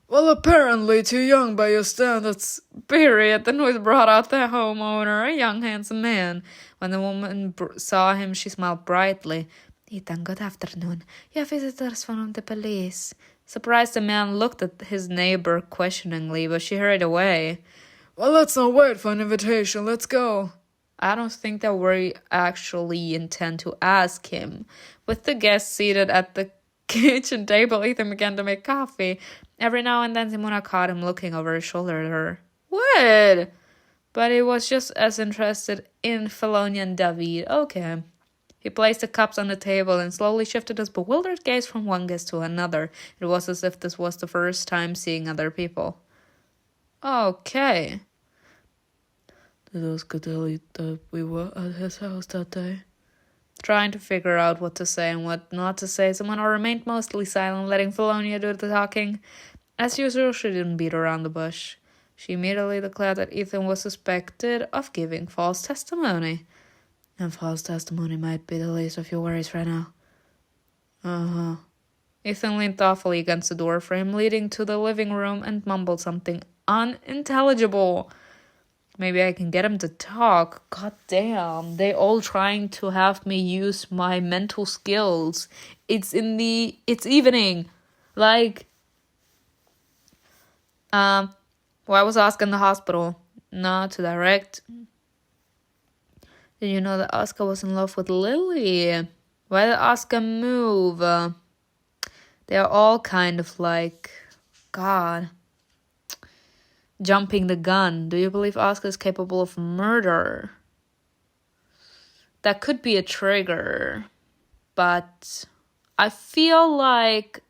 Well, apparently too young by your standards. Period. The noise brought out the homeowner, a young, handsome man. When the woman saw him, she smiled brightly. Ethan, good afternoon. You have visitors from the police. Surprised, the man looked at his neighbor questioningly, but she hurried away. Well, let's not wait for an invitation. Let's go. I don't think that we actually intend to ask him. With the guests seated at the kitchen table, Ethan began to make coffee. Every now and then, Simona caught him looking over his shoulder at her. What? But he was just as interested in Felonia and David. Okay. He placed the cups on the table and slowly shifted his bewildered gaze from one guest to another. It was as if this was the first time seeing other people. Okay. Did Oscar tell you that we were at his house that day? Trying to figure out what to say and what not to say, Simona remained mostly silent, letting Felonia do the talking. As usual, she didn't beat around the bush. She immediately declared that Ethan was suspected of giving false testimony. And false testimony might be the least of your worries right now. Uh-huh. Ethan leaned thoughtfully against the door frame leading to the living room and mumbled something unintelligible. Maybe I can get him to talk. God damn. They all trying to have me use my mental skills. It's evening. Like, well, I was asked in the hospital not to direct. Did you know that Oscar was in love with Lily? Why did Oscar move? They're all kind of like, God, jumping the gun. Do you believe Oscar is capable of murder? That could be a trigger. But I feel like...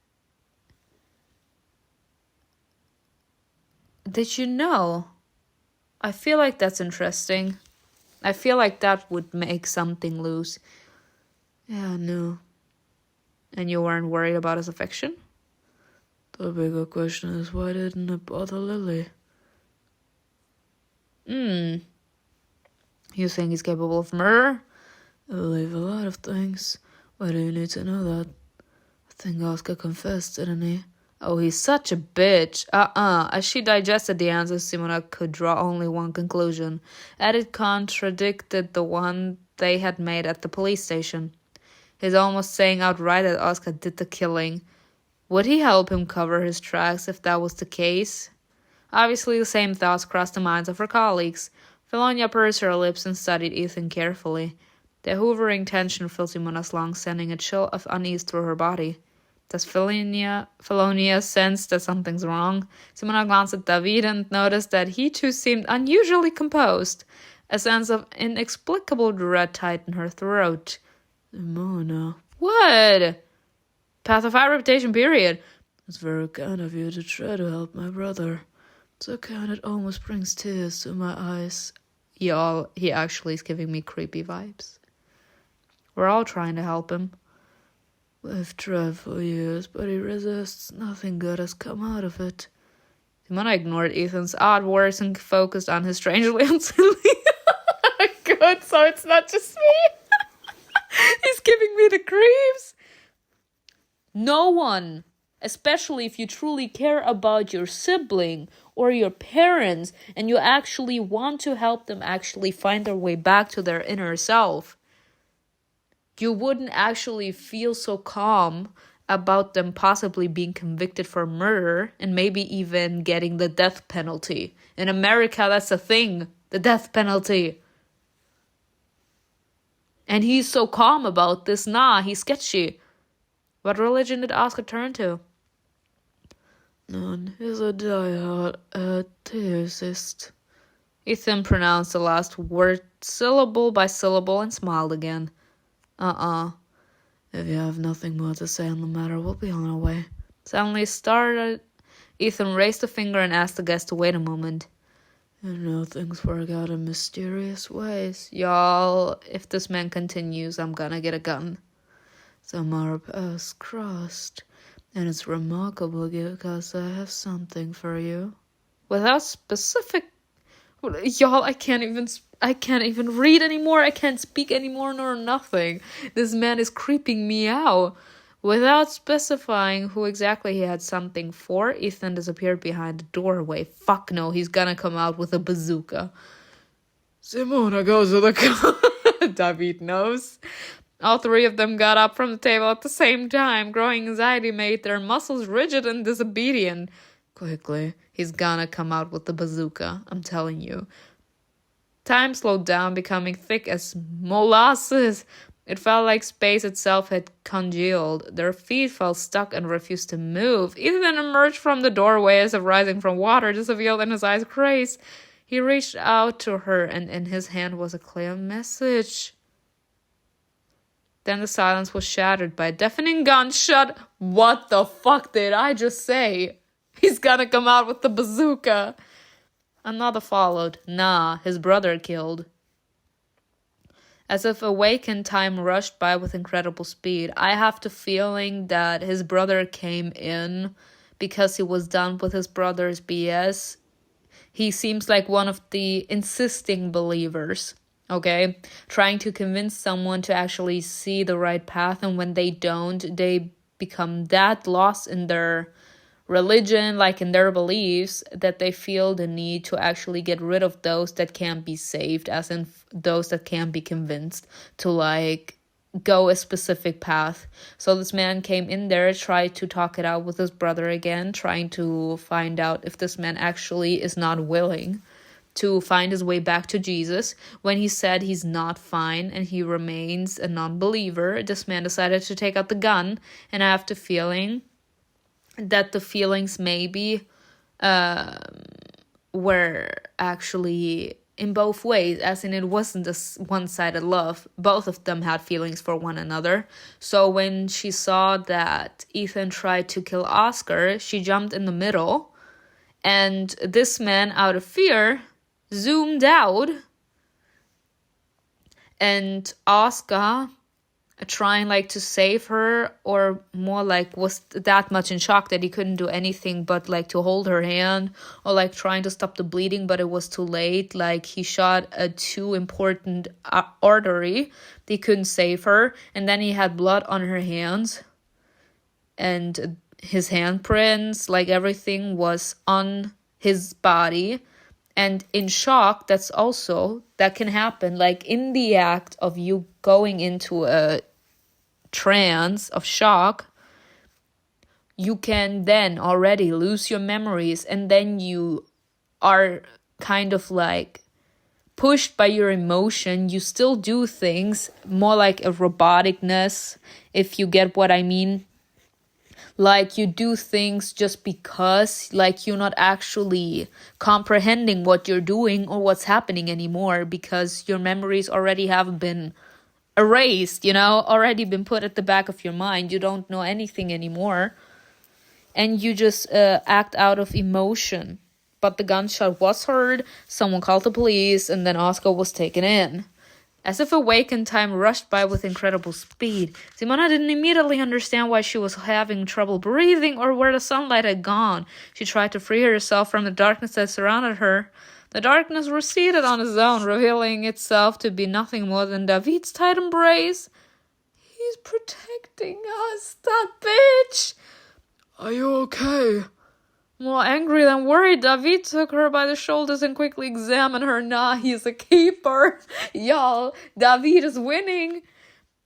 Did you know? I feel like that's interesting. I feel like that would make something loose. Yeah, no. And you weren't worried about his affection? The bigger question is, why didn't it bother Lily? You think he's capable of murder? I believe a lot of things. Why do you need to know that? I think Oscar confessed, didn't he? Oh, he's such a bitch. As she digested the answers, Simona could draw only one conclusion, and it contradicted the one they had made at the police station. He's almost saying outright that Oscar did the killing. Would he help him cover his tracks if that was the case? Obviously, the same thoughts crossed the minds of her colleagues. Felonia pursed her lips and studied Ethan carefully. The hovering tension filled Simona's lungs, sending a chill of unease through her body. Does Felonia sense that something's wrong? Simona glanced at David and noticed that he too seemed unusually composed. A sense of inexplicable dread tightened her throat. Simona. What? Path of high reputation, period. It's very kind of you to try to help my brother. So kind it almost brings tears to my eyes. Y'all, he actually is giving me creepy vibes. We're all trying to help him. We've tried for years, but he resists. Nothing good has come out of it. Simona ignored Ethan's odd words and focused on his strangely unseemly. Good, so it's not just me. He's giving me the creeps. No one, especially if you truly care about your sibling or your parents and you actually want to help them actually find their way back to their inner self, you wouldn't actually feel so calm about them possibly being convicted for murder and maybe even getting the death penalty. In America, that's a thing, the death penalty. And he's so calm about this. Nah, he's sketchy. What religion did Oscar turn to? None. He's a diehard atheist. Ethan pronounced the last word syllable by syllable and smiled again. If you have nothing more to say on the matter, we'll be on our way. Suddenly started. Ethan raised a finger and asked the guest to wait a moment. You know things work out in mysterious ways. Y'all, if this man continues, I'm gonna get a gun. Some are paths crossed, and it's remarkable because I have something for you. Without specific... Y'all, I can't even read anymore. I can't speak anymore nor nothing. This man is creeping me out. Without specifying who exactly he had something for, Ethan disappeared behind the doorway. Fuck no, he's gonna come out with a bazooka. Simona goes to the car. David knows. All three of them got up from the table at the same time. Growing anxiety made their muscles rigid and disobedient. Quickly, he's gonna come out with the bazooka, I'm telling you. Time slowed down, becoming thick as molasses. It felt like space itself had congealed. Their feet felt stuck and refused to move. Ethan emerged from the doorway as if rising from water, disappeared in his eyes' grace. He reached out to her, and in his hand was a clear message. Then the silence was shattered by a deafening gunshot. What the fuck did I just say? He's gonna come out with the bazooka. Another followed. Nah, his brother killed. As if awakened, time rushed by with incredible speed. I have the feeling that his brother came in because he was done with his brother's BS. He seems like one of the insisting believers, okay? Trying to convince someone to actually see the right path, and when they don't, they become that lost in their religion, like in their beliefs, that they feel the need to actually get rid of those that can't be saved, as in those that can't be convinced to like go a specific path. So this man came in there, tried to talk it out with his brother again, trying to find out if this man actually is not willing to find his way back to Jesus. When he said he's not fine and he remains a non-believer, this man decided to take out the gun, and I have the feeling that the feelings maybe were actually in both ways, as in it wasn't this one-sided love. Both of them had feelings for one another. So when she saw that Ethan tried to kill Oscar, she jumped in the middle, and this man, out of fear, zoomed out, and Oscar, trying like to save her, or more like was that much in shock that he couldn't do anything but like to hold her hand, or like trying to stop the bleeding, but it was too late. Like he shot a too important artery. He couldn't save her, and then he had blood on her hands and his handprints, like everything was on his body. And in shock, that can happen, like in the act of you going into a trance of shock, you can then already lose your memories, and then you are kind of like pushed by your emotion. You still do things more like a roboticness, if you get what I mean. Like you do things just because, like you're not actually comprehending what you're doing or what's happening anymore because your memories already have been erased, already been put at the back of your mind. You don't know anything anymore. And you just act out of emotion. But the gunshot was heard, someone called the police, and then Oscar was taken in. As if awakened, time rushed by with incredible speed. Simona didn't immediately understand why she was having trouble breathing or where the sunlight had gone. She tried to free herself from the darkness that surrounded her. The darkness receded on its own, revealing itself to be nothing more than David's tight embrace. He's protecting us, that bitch! Are you okay? More angry than worried, David took her by the shoulders and quickly examined her. Nah, he's a keeper. Y'all, David is winning.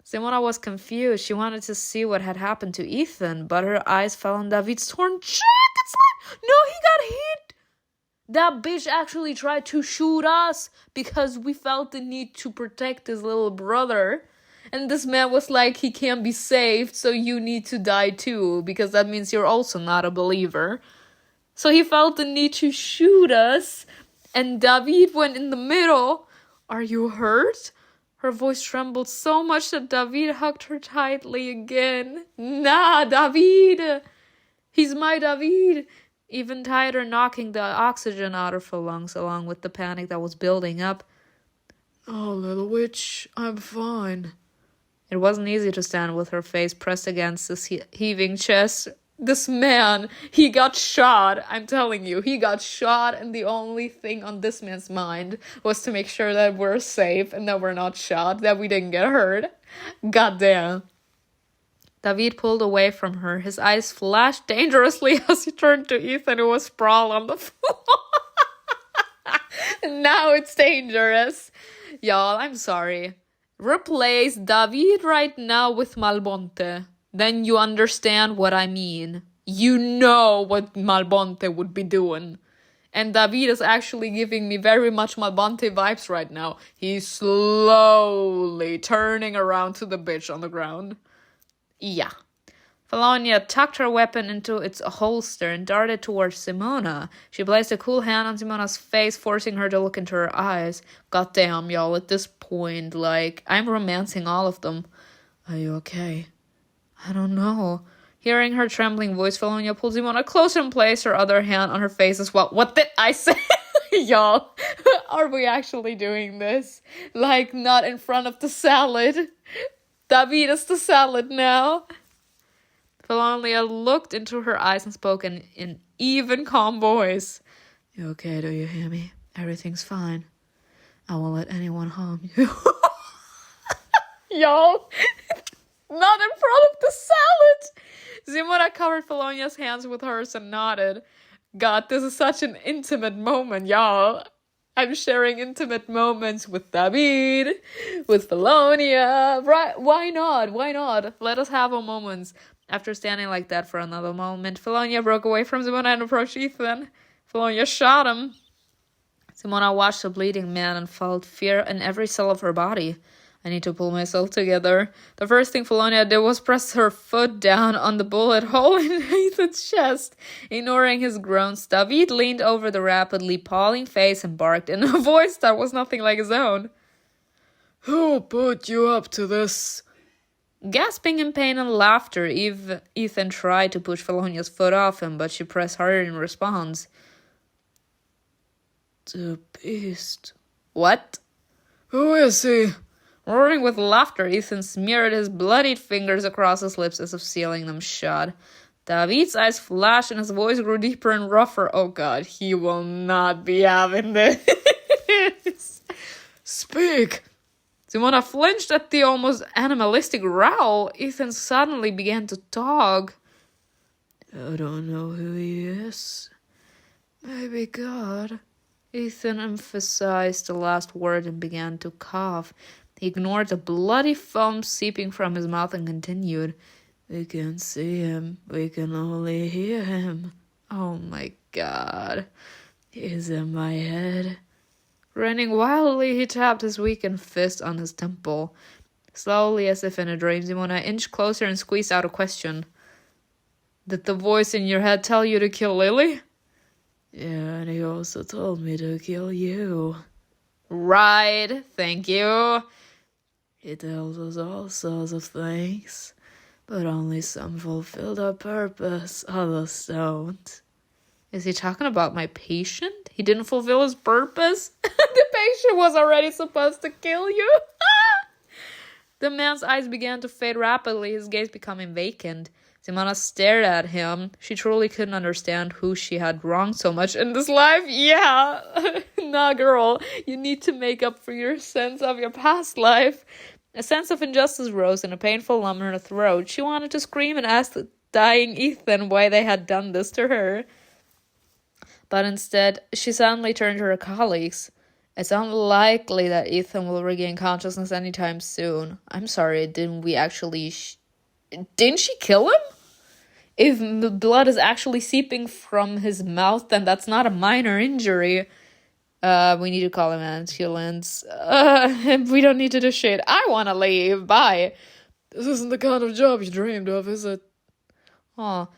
Simona was confused. She wanted to see what had happened to Ethan, but her eyes fell on David's torn jacket sleeve. No, he got hit. That bitch actually tried to shoot us because we felt the need to protect his little brother. And this man was like, he can't be saved, so you need to die too, because that means you're also not a believer. So he felt the need to shoot us, and David went in the middle. Are you hurt? Her voice trembled so much that David hugged her tightly again. Nah, David! He's my David! Even tighter, knocking the oxygen out of her lungs along with the panic that was building up. Oh, little witch, I'm fine. It wasn't easy to stand with her face pressed against this heaving chest. This man, he got shot. I'm telling you, he got shot, and the only thing on this man's mind was to make sure that we're safe and that we're not shot, that we didn't get hurt. Goddamn. David pulled away from her. His eyes flashed dangerously as he turned to Ethan, who was sprawled on the floor. Now it's dangerous. Y'all, I'm sorry. Replace David right now with Malbonte. Then you understand what I mean. You know what Malbonte would be doing. And David is actually giving me very much Malbonte vibes right now. He's slowly turning around to the bitch on the ground. Yeah. Felonia tucked her weapon into its holster and darted towards Simona. She placed a cool hand on Simona's face, forcing her to look into her eyes. Goddamn, y'all, at this point, I'm romancing all of them. Are you okay? I don't know. Hearing her trembling voice, Felonia pulled Simona closer and placed her other hand on her face as well. What did I say? Y'all, are we actually doing this? Not in front of the salad. David is the salad now. Felonia looked into her eyes and spoke in an even, calm voice. You okay? Do you hear me? Everything's fine. I won't let anyone harm you. Y'all, not in front of the salad. Simona covered Felonia's hands with hers and nodded. God, this is such an intimate moment, y'all. I'm sharing intimate moments with David, with Felonia. Right? Why not? Why not? Let us have our moments. After standing like that for another moment, Felonia broke away from Simona and approached Ethan. Felonia shot him. Simona watched the bleeding man and felt fear in every cell of her body. I need to pull myself together. The first thing Felonia did was press her foot down on the bullet hole in Ethan's chest. Ignoring his groans, David leaned over the rapidly palling face and barked in a voice that was nothing like his own. Who put you up to this? Gasping in pain and laughter, Ethan tried to push Felonia's foot off him, but she pressed harder in response. The beast. What? Who is he? Roaring with laughter, Ethan smeared his bloodied fingers across his lips as if sealing them shut. David's eyes flashed and his voice grew deeper and rougher. Oh God, he will not be having this. Speak! Simona flinched at the almost animalistic growl. Ethan suddenly began to talk. I don't know who he is. Maybe God. Ethan emphasized the last word and began to cough. He ignored the bloody foam seeping from his mouth and continued. We can't see him. We can only hear him. Oh my God. He's in my head. Grinning wildly, he tapped his weakened fist on his temple. Slowly, as if in a dream, Simona inched closer and squeezed out a question. Did the voice in your head tell you to kill Lily? Yeah, and he also told me to kill you. Right, thank you. He tells us all sorts of things, but only some fulfill their purpose, others don't. Is he talking about my patient? He didn't fulfill his purpose? The patient was already supposed to kill you? The man's eyes began to fade rapidly, his gaze becoming vacant. Simona stared at him. She truly couldn't understand who she had wronged so much in this life. Yeah, nah, girl, you need to make up for your sins of your past life. A sense of injustice rose in a painful lump in her throat. She wanted to scream and ask the dying Ethan why they had done this to her. But instead, she suddenly turned to her colleagues. It's unlikely that Ethan will regain consciousness anytime soon. I'm sorry, didn't she kill him? If the blood is actually seeping from his mouth, then that's not a minor injury. We need to call an ambulance. We don't need to do shit. I want to leave. Bye. This isn't the kind of job you dreamed of, is it? Oh,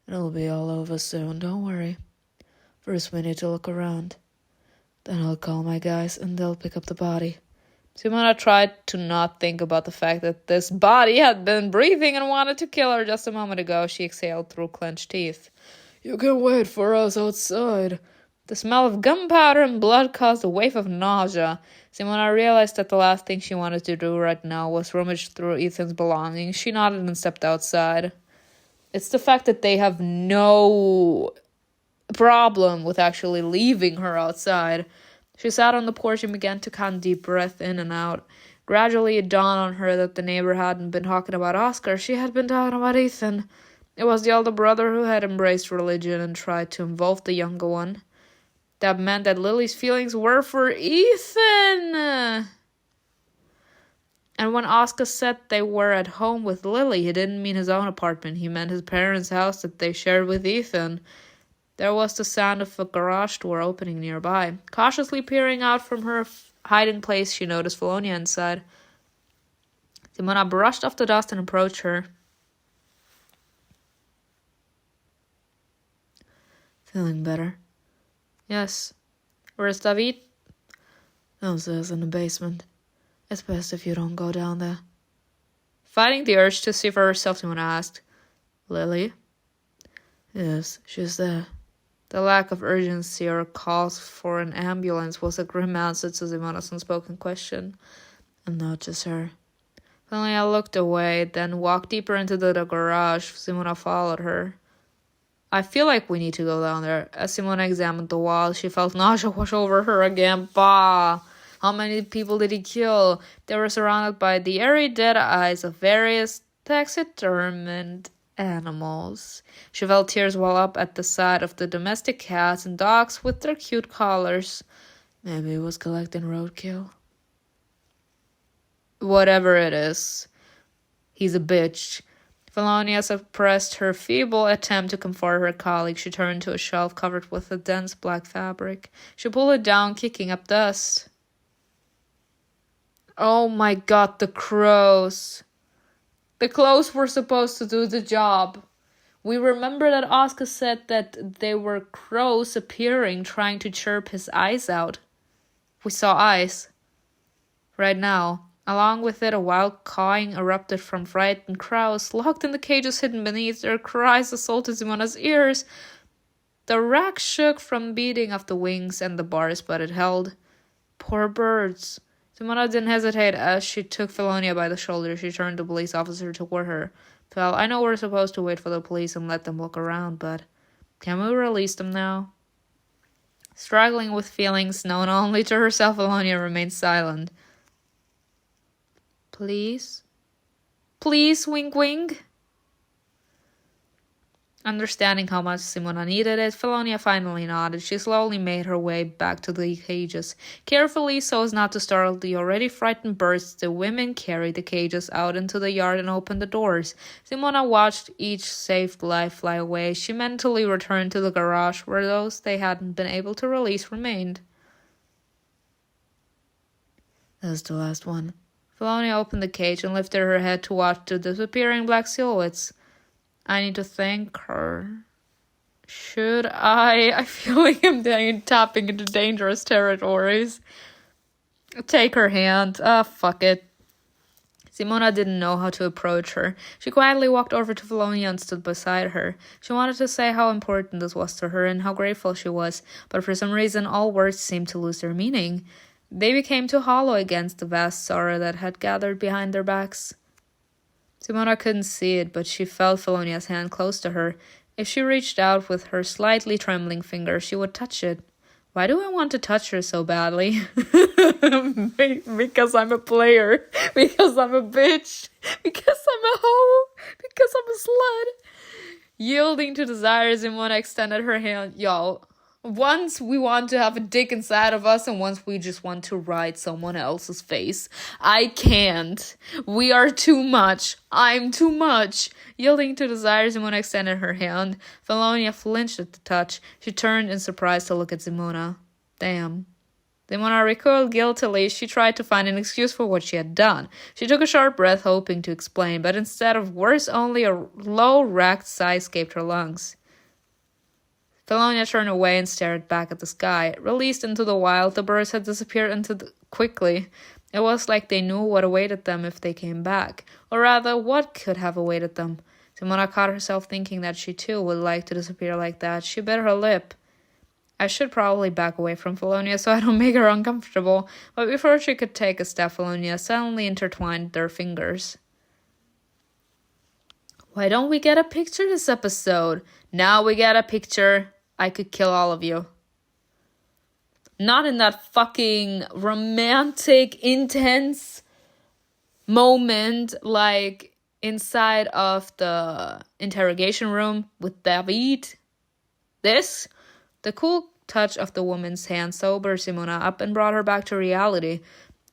It'll be all over soon, don't worry. First we need to look around. Then I'll call my guys and they'll pick up the body. Simona tried to not think about the fact that this body had been breathing and wanted to kill her just a moment ago. She exhaled through clenched teeth. You can wait for us outside. The smell of gunpowder and blood caused a wave of nausea. Simona realized that the last thing she wanted to do right now was rummage through Ethan's belongings. She nodded and stepped outside. It's the fact that they have no problem with actually leaving her outside. She sat on the porch and began to count deep breath in and out. Gradually, it dawned on her that the neighbor hadn't been talking about Oscar. She had been talking about Ethan. It was the older brother who had embraced religion and tried to involve the younger one. That meant that Lily's feelings were for Ethan. And when Oscar said they were at home with Lily, he didn't mean his own apartment. He meant his parents' house that they shared with Ethan. There was the sound of a garage door opening nearby. Cautiously peering out from her hiding place, she noticed Felonia inside. Simona brushed off the dust and approached her. Feeling better? Yes. Where's David? Downstairs in the basement. It's best if you don't go down there. Fighting the urge to see for herself, Simona asked. Lily? Yes, she's there. The lack of urgency or calls for an ambulance was a grim answer to Simona's unspoken question. And not just her. Felonia looked away, then walked deeper into the garage. Simona followed her. I feel like we need to go down there. As Simona examined the wall, she felt nausea wash over her again. Bah! How many people did he kill? They were surrounded by the airy dead eyes of various taxidermied animals. She felt tears well up at the sight of the domestic cats and dogs with their cute collars. Maybe he was collecting roadkill. Whatever it is, he's a bitch. Felonia suppressed her feeble attempt to comfort her colleague. She turned to a shelf covered with a dense black fabric. She pulled it down, kicking up dust. Oh my god, the crows. The crows were supposed to do the job. We remember that Oscar said that they were crows appearing, trying to chirp his eyes out. We saw eyes. Right now. Along with it, a wild cawing erupted from frightened crows, locked in the cages hidden beneath. Their cries assaulted Simona's ears. The rack shook from beating of the wings and the bars, but it held. Poor birds. Simona didn't hesitate as she took Felonia by the shoulder. She turned the police officer toward her. Fel, I know we're supposed to wait for the police and let them look around, but can we release them now? Struggling with feelings known only to herself, Felonia remained silent. Please? Please, wink wink? Understanding how much Simona needed it, Felonia finally nodded. She slowly made her way back to the cages. Carefully, so as not to startle the already frightened birds, the women carried the cages out into the yard and opened the doors. Simona watched each saved life fly away. She mentally returned to the garage, where those they hadn't been able to release remained. That's the last one. Felonia opened the cage and lifted her head to watch the disappearing black silhouettes. I need to thank her. Should I? I feel like I'm tapping into dangerous territories. Take her hand. Fuck it. Simona didn't know how to approach her. She quietly walked over to Felonia and stood beside her. She wanted to say how important this was to her and how grateful she was, but for some reason all words seemed to lose their meaning. They became too hollow against the vast sorrow that had gathered behind their backs. Simona couldn't see it, but she felt Felonia's hand close to her. If she reached out with her slightly trembling finger, she would touch it. Why do I want to touch her so badly? Because I'm a player. Because I'm a bitch. Because I'm a hoe. Because I'm a slut. Yielding to desires, Simona extended her hand. Y'all, once we want to have a dick inside of us and once we just want to ride someone else's face. I can't. We are too much. I'm too much. Yielding to desires, Simona extended her hand. Felonia flinched at the touch. She turned in surprise to look at Simona. Damn. Simona recoiled guiltily. She tried to find an excuse for what she had done. She took a sharp breath, hoping to explain, but instead of words, only a low, racked sigh escaped her lungs. Felonia turned away and stared back at the sky. Released into the wild, the birds had disappeared quickly. It was like they knew what awaited them if they came back. Or rather, what could have awaited them. Simona caught herself thinking that she too would like to disappear like that. She bit her lip. I should probably back away from Felonia so I don't make her uncomfortable. But before she could take a step, Felonia suddenly intertwined their fingers. Why don't we get a picture this episode? Now we get a picture. I could kill all of you. Not in that fucking romantic, intense moment like inside of the interrogation room with David. The cool touch of the woman's hand sobered Simona up and brought her back to reality.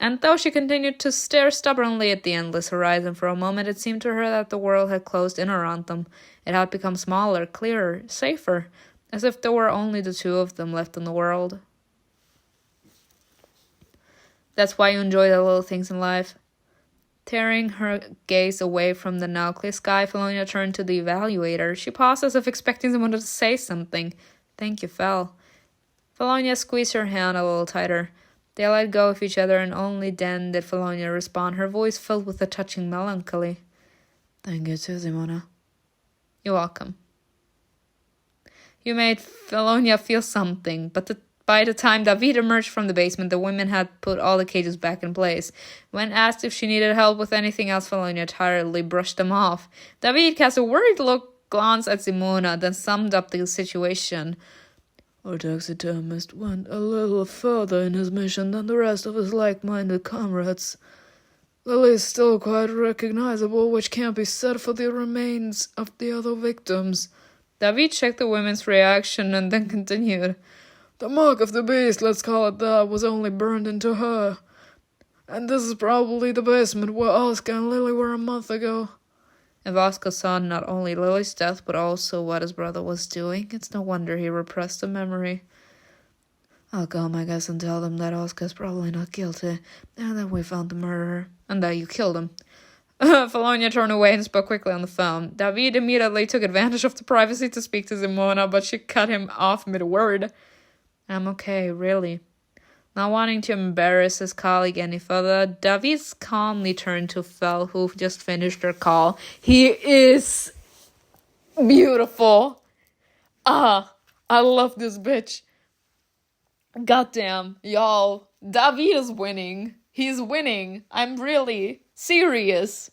And though she continued to stare stubbornly at the endless horizon for a moment, it seemed to her that the world had closed in around them. It had become smaller, clearer, safer, as if there were only the two of them left in the world. That's why you enjoy the little things in life. Tearing her gaze away from the now clear sky, Felonia turned to the evaluator. She paused as if expecting someone to say something. Thank you, Fel. Felonia squeezed her hand a little tighter. They let go of each other, and only then did Felonia respond, her voice filled with a touching melancholy. Thank you too, Simona. You're welcome. You made Felonia feel something, but by the time David emerged from the basement, the women had put all the cages back in place. When asked if she needed help with anything else, Felonia tiredly brushed them off. David cast a worried glance at Simona, then summed up the situation. Our taxidermist went a little further in his mission than the rest of his like-minded comrades. Lily's still quite recognizable, which can't be said for the remains of the other victims. David checked the women's reaction and then continued. The mark of the beast, let's call it that, was only burned into her. And this is probably the basement where Oscar and Lily were a month ago. If Oscar saw not only Lily's death, but also what his brother was doing, it's no wonder he repressed the memory. I'll come, I guess, and tell them that Oscar's probably not guilty, and that we found the murderer, and that you killed him. Felonia turned away and spoke quickly on the phone. David immediately took advantage of the privacy to speak to Simona, but she cut him off mid-word. I'm okay, really. Not wanting to embarrass his colleague any further, David calmly turned to Fel, who just finished their call. He is beautiful. I love this bitch. Goddamn, y'all. David is winning. He's winning. I'm really serious.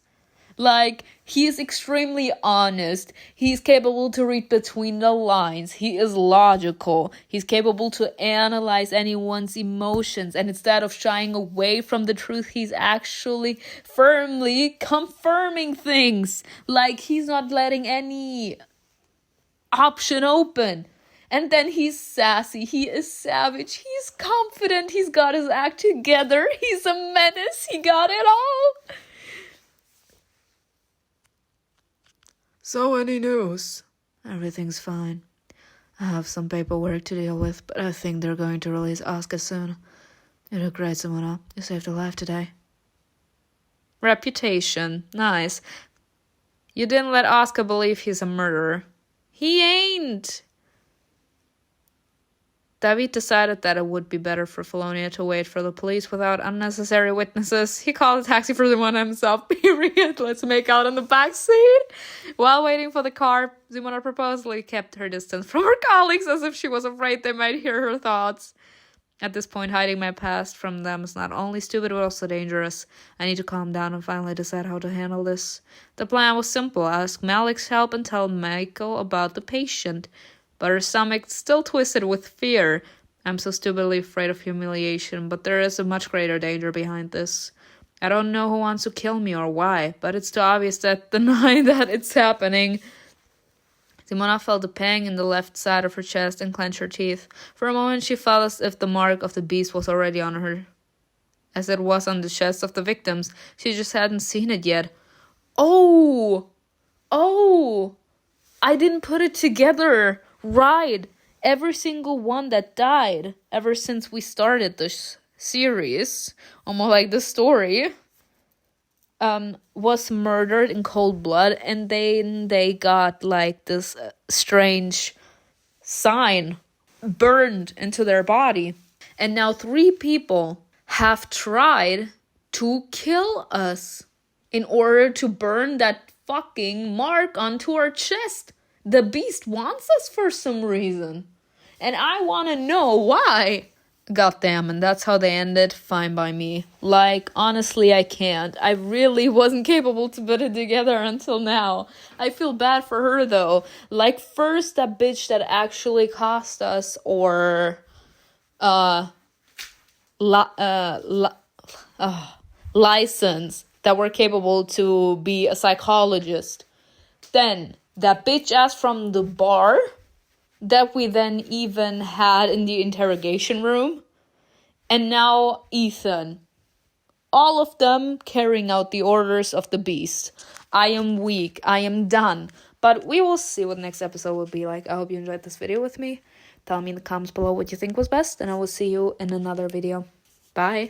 Like, he is extremely honest. He's capable to read between the lines. He is logical. He's capable to analyze anyone's emotions. And instead of shying away from the truth, he's actually firmly confirming things. Like, he's not letting any option open. And then he's sassy. He is savage. He's confident. He's got his act together. He's a menace. He got it all. So, any news? Everything's fine. I have some paperwork to deal with, but I think they're going to release Oscar soon. You did great, Simona. You saved a life today. Reputation. Nice. You didn't let Oscar believe he's a murderer. He ain't. David decided that it would be better for Felonia to wait for the police without unnecessary witnesses. He called a taxi for Simona himself, period. Let's make out in the back seat. While waiting for the car, Simona purposely kept her distance from her colleagues as if she was afraid they might hear her thoughts. At this point, hiding my past from them is not only stupid but also dangerous. I need to calm down and finally decide how to handle this. The plan was simple. Ask Malik's help and tell MIKAEL about the patient. But her stomach still twisted with fear. I'm so stupidly afraid of humiliation, but there is a much greater danger behind this. I don't know who wants to kill me or why, but it's too obvious that the night that it's happening. Simona felt a pang in the left side of her chest and clenched her teeth. For a moment she felt as if the mark of the beast was already on her, as it was on the chests of the victims. She just hadn't seen it yet. Oh! I didn't put it together. Right. Every single one that died ever since we started this series, almost like the story, was murdered in cold blood, and then they got like this strange sign burned into their body. And now 3 people have tried to kill us in order to burn that fucking mark onto our chest. The beast wants us for some reason. And I want to know why. Goddamn, and that's how they ended. Fine by me. Like, honestly, I can't. I really wasn't capable to put it together until now. I feel bad for her, though. Like, first, that bitch that actually cost us or license that were capable to be a psychologist. Then that bitch ass from the bar that we then even had in the interrogation room. And now Ethan. All of them carrying out the orders of the beast. I am weak. I am done. But we will see what the next episode will be like. I hope you enjoyed this video with me. Tell me in the comments below what you think was best. And I will see you in another video. Bye.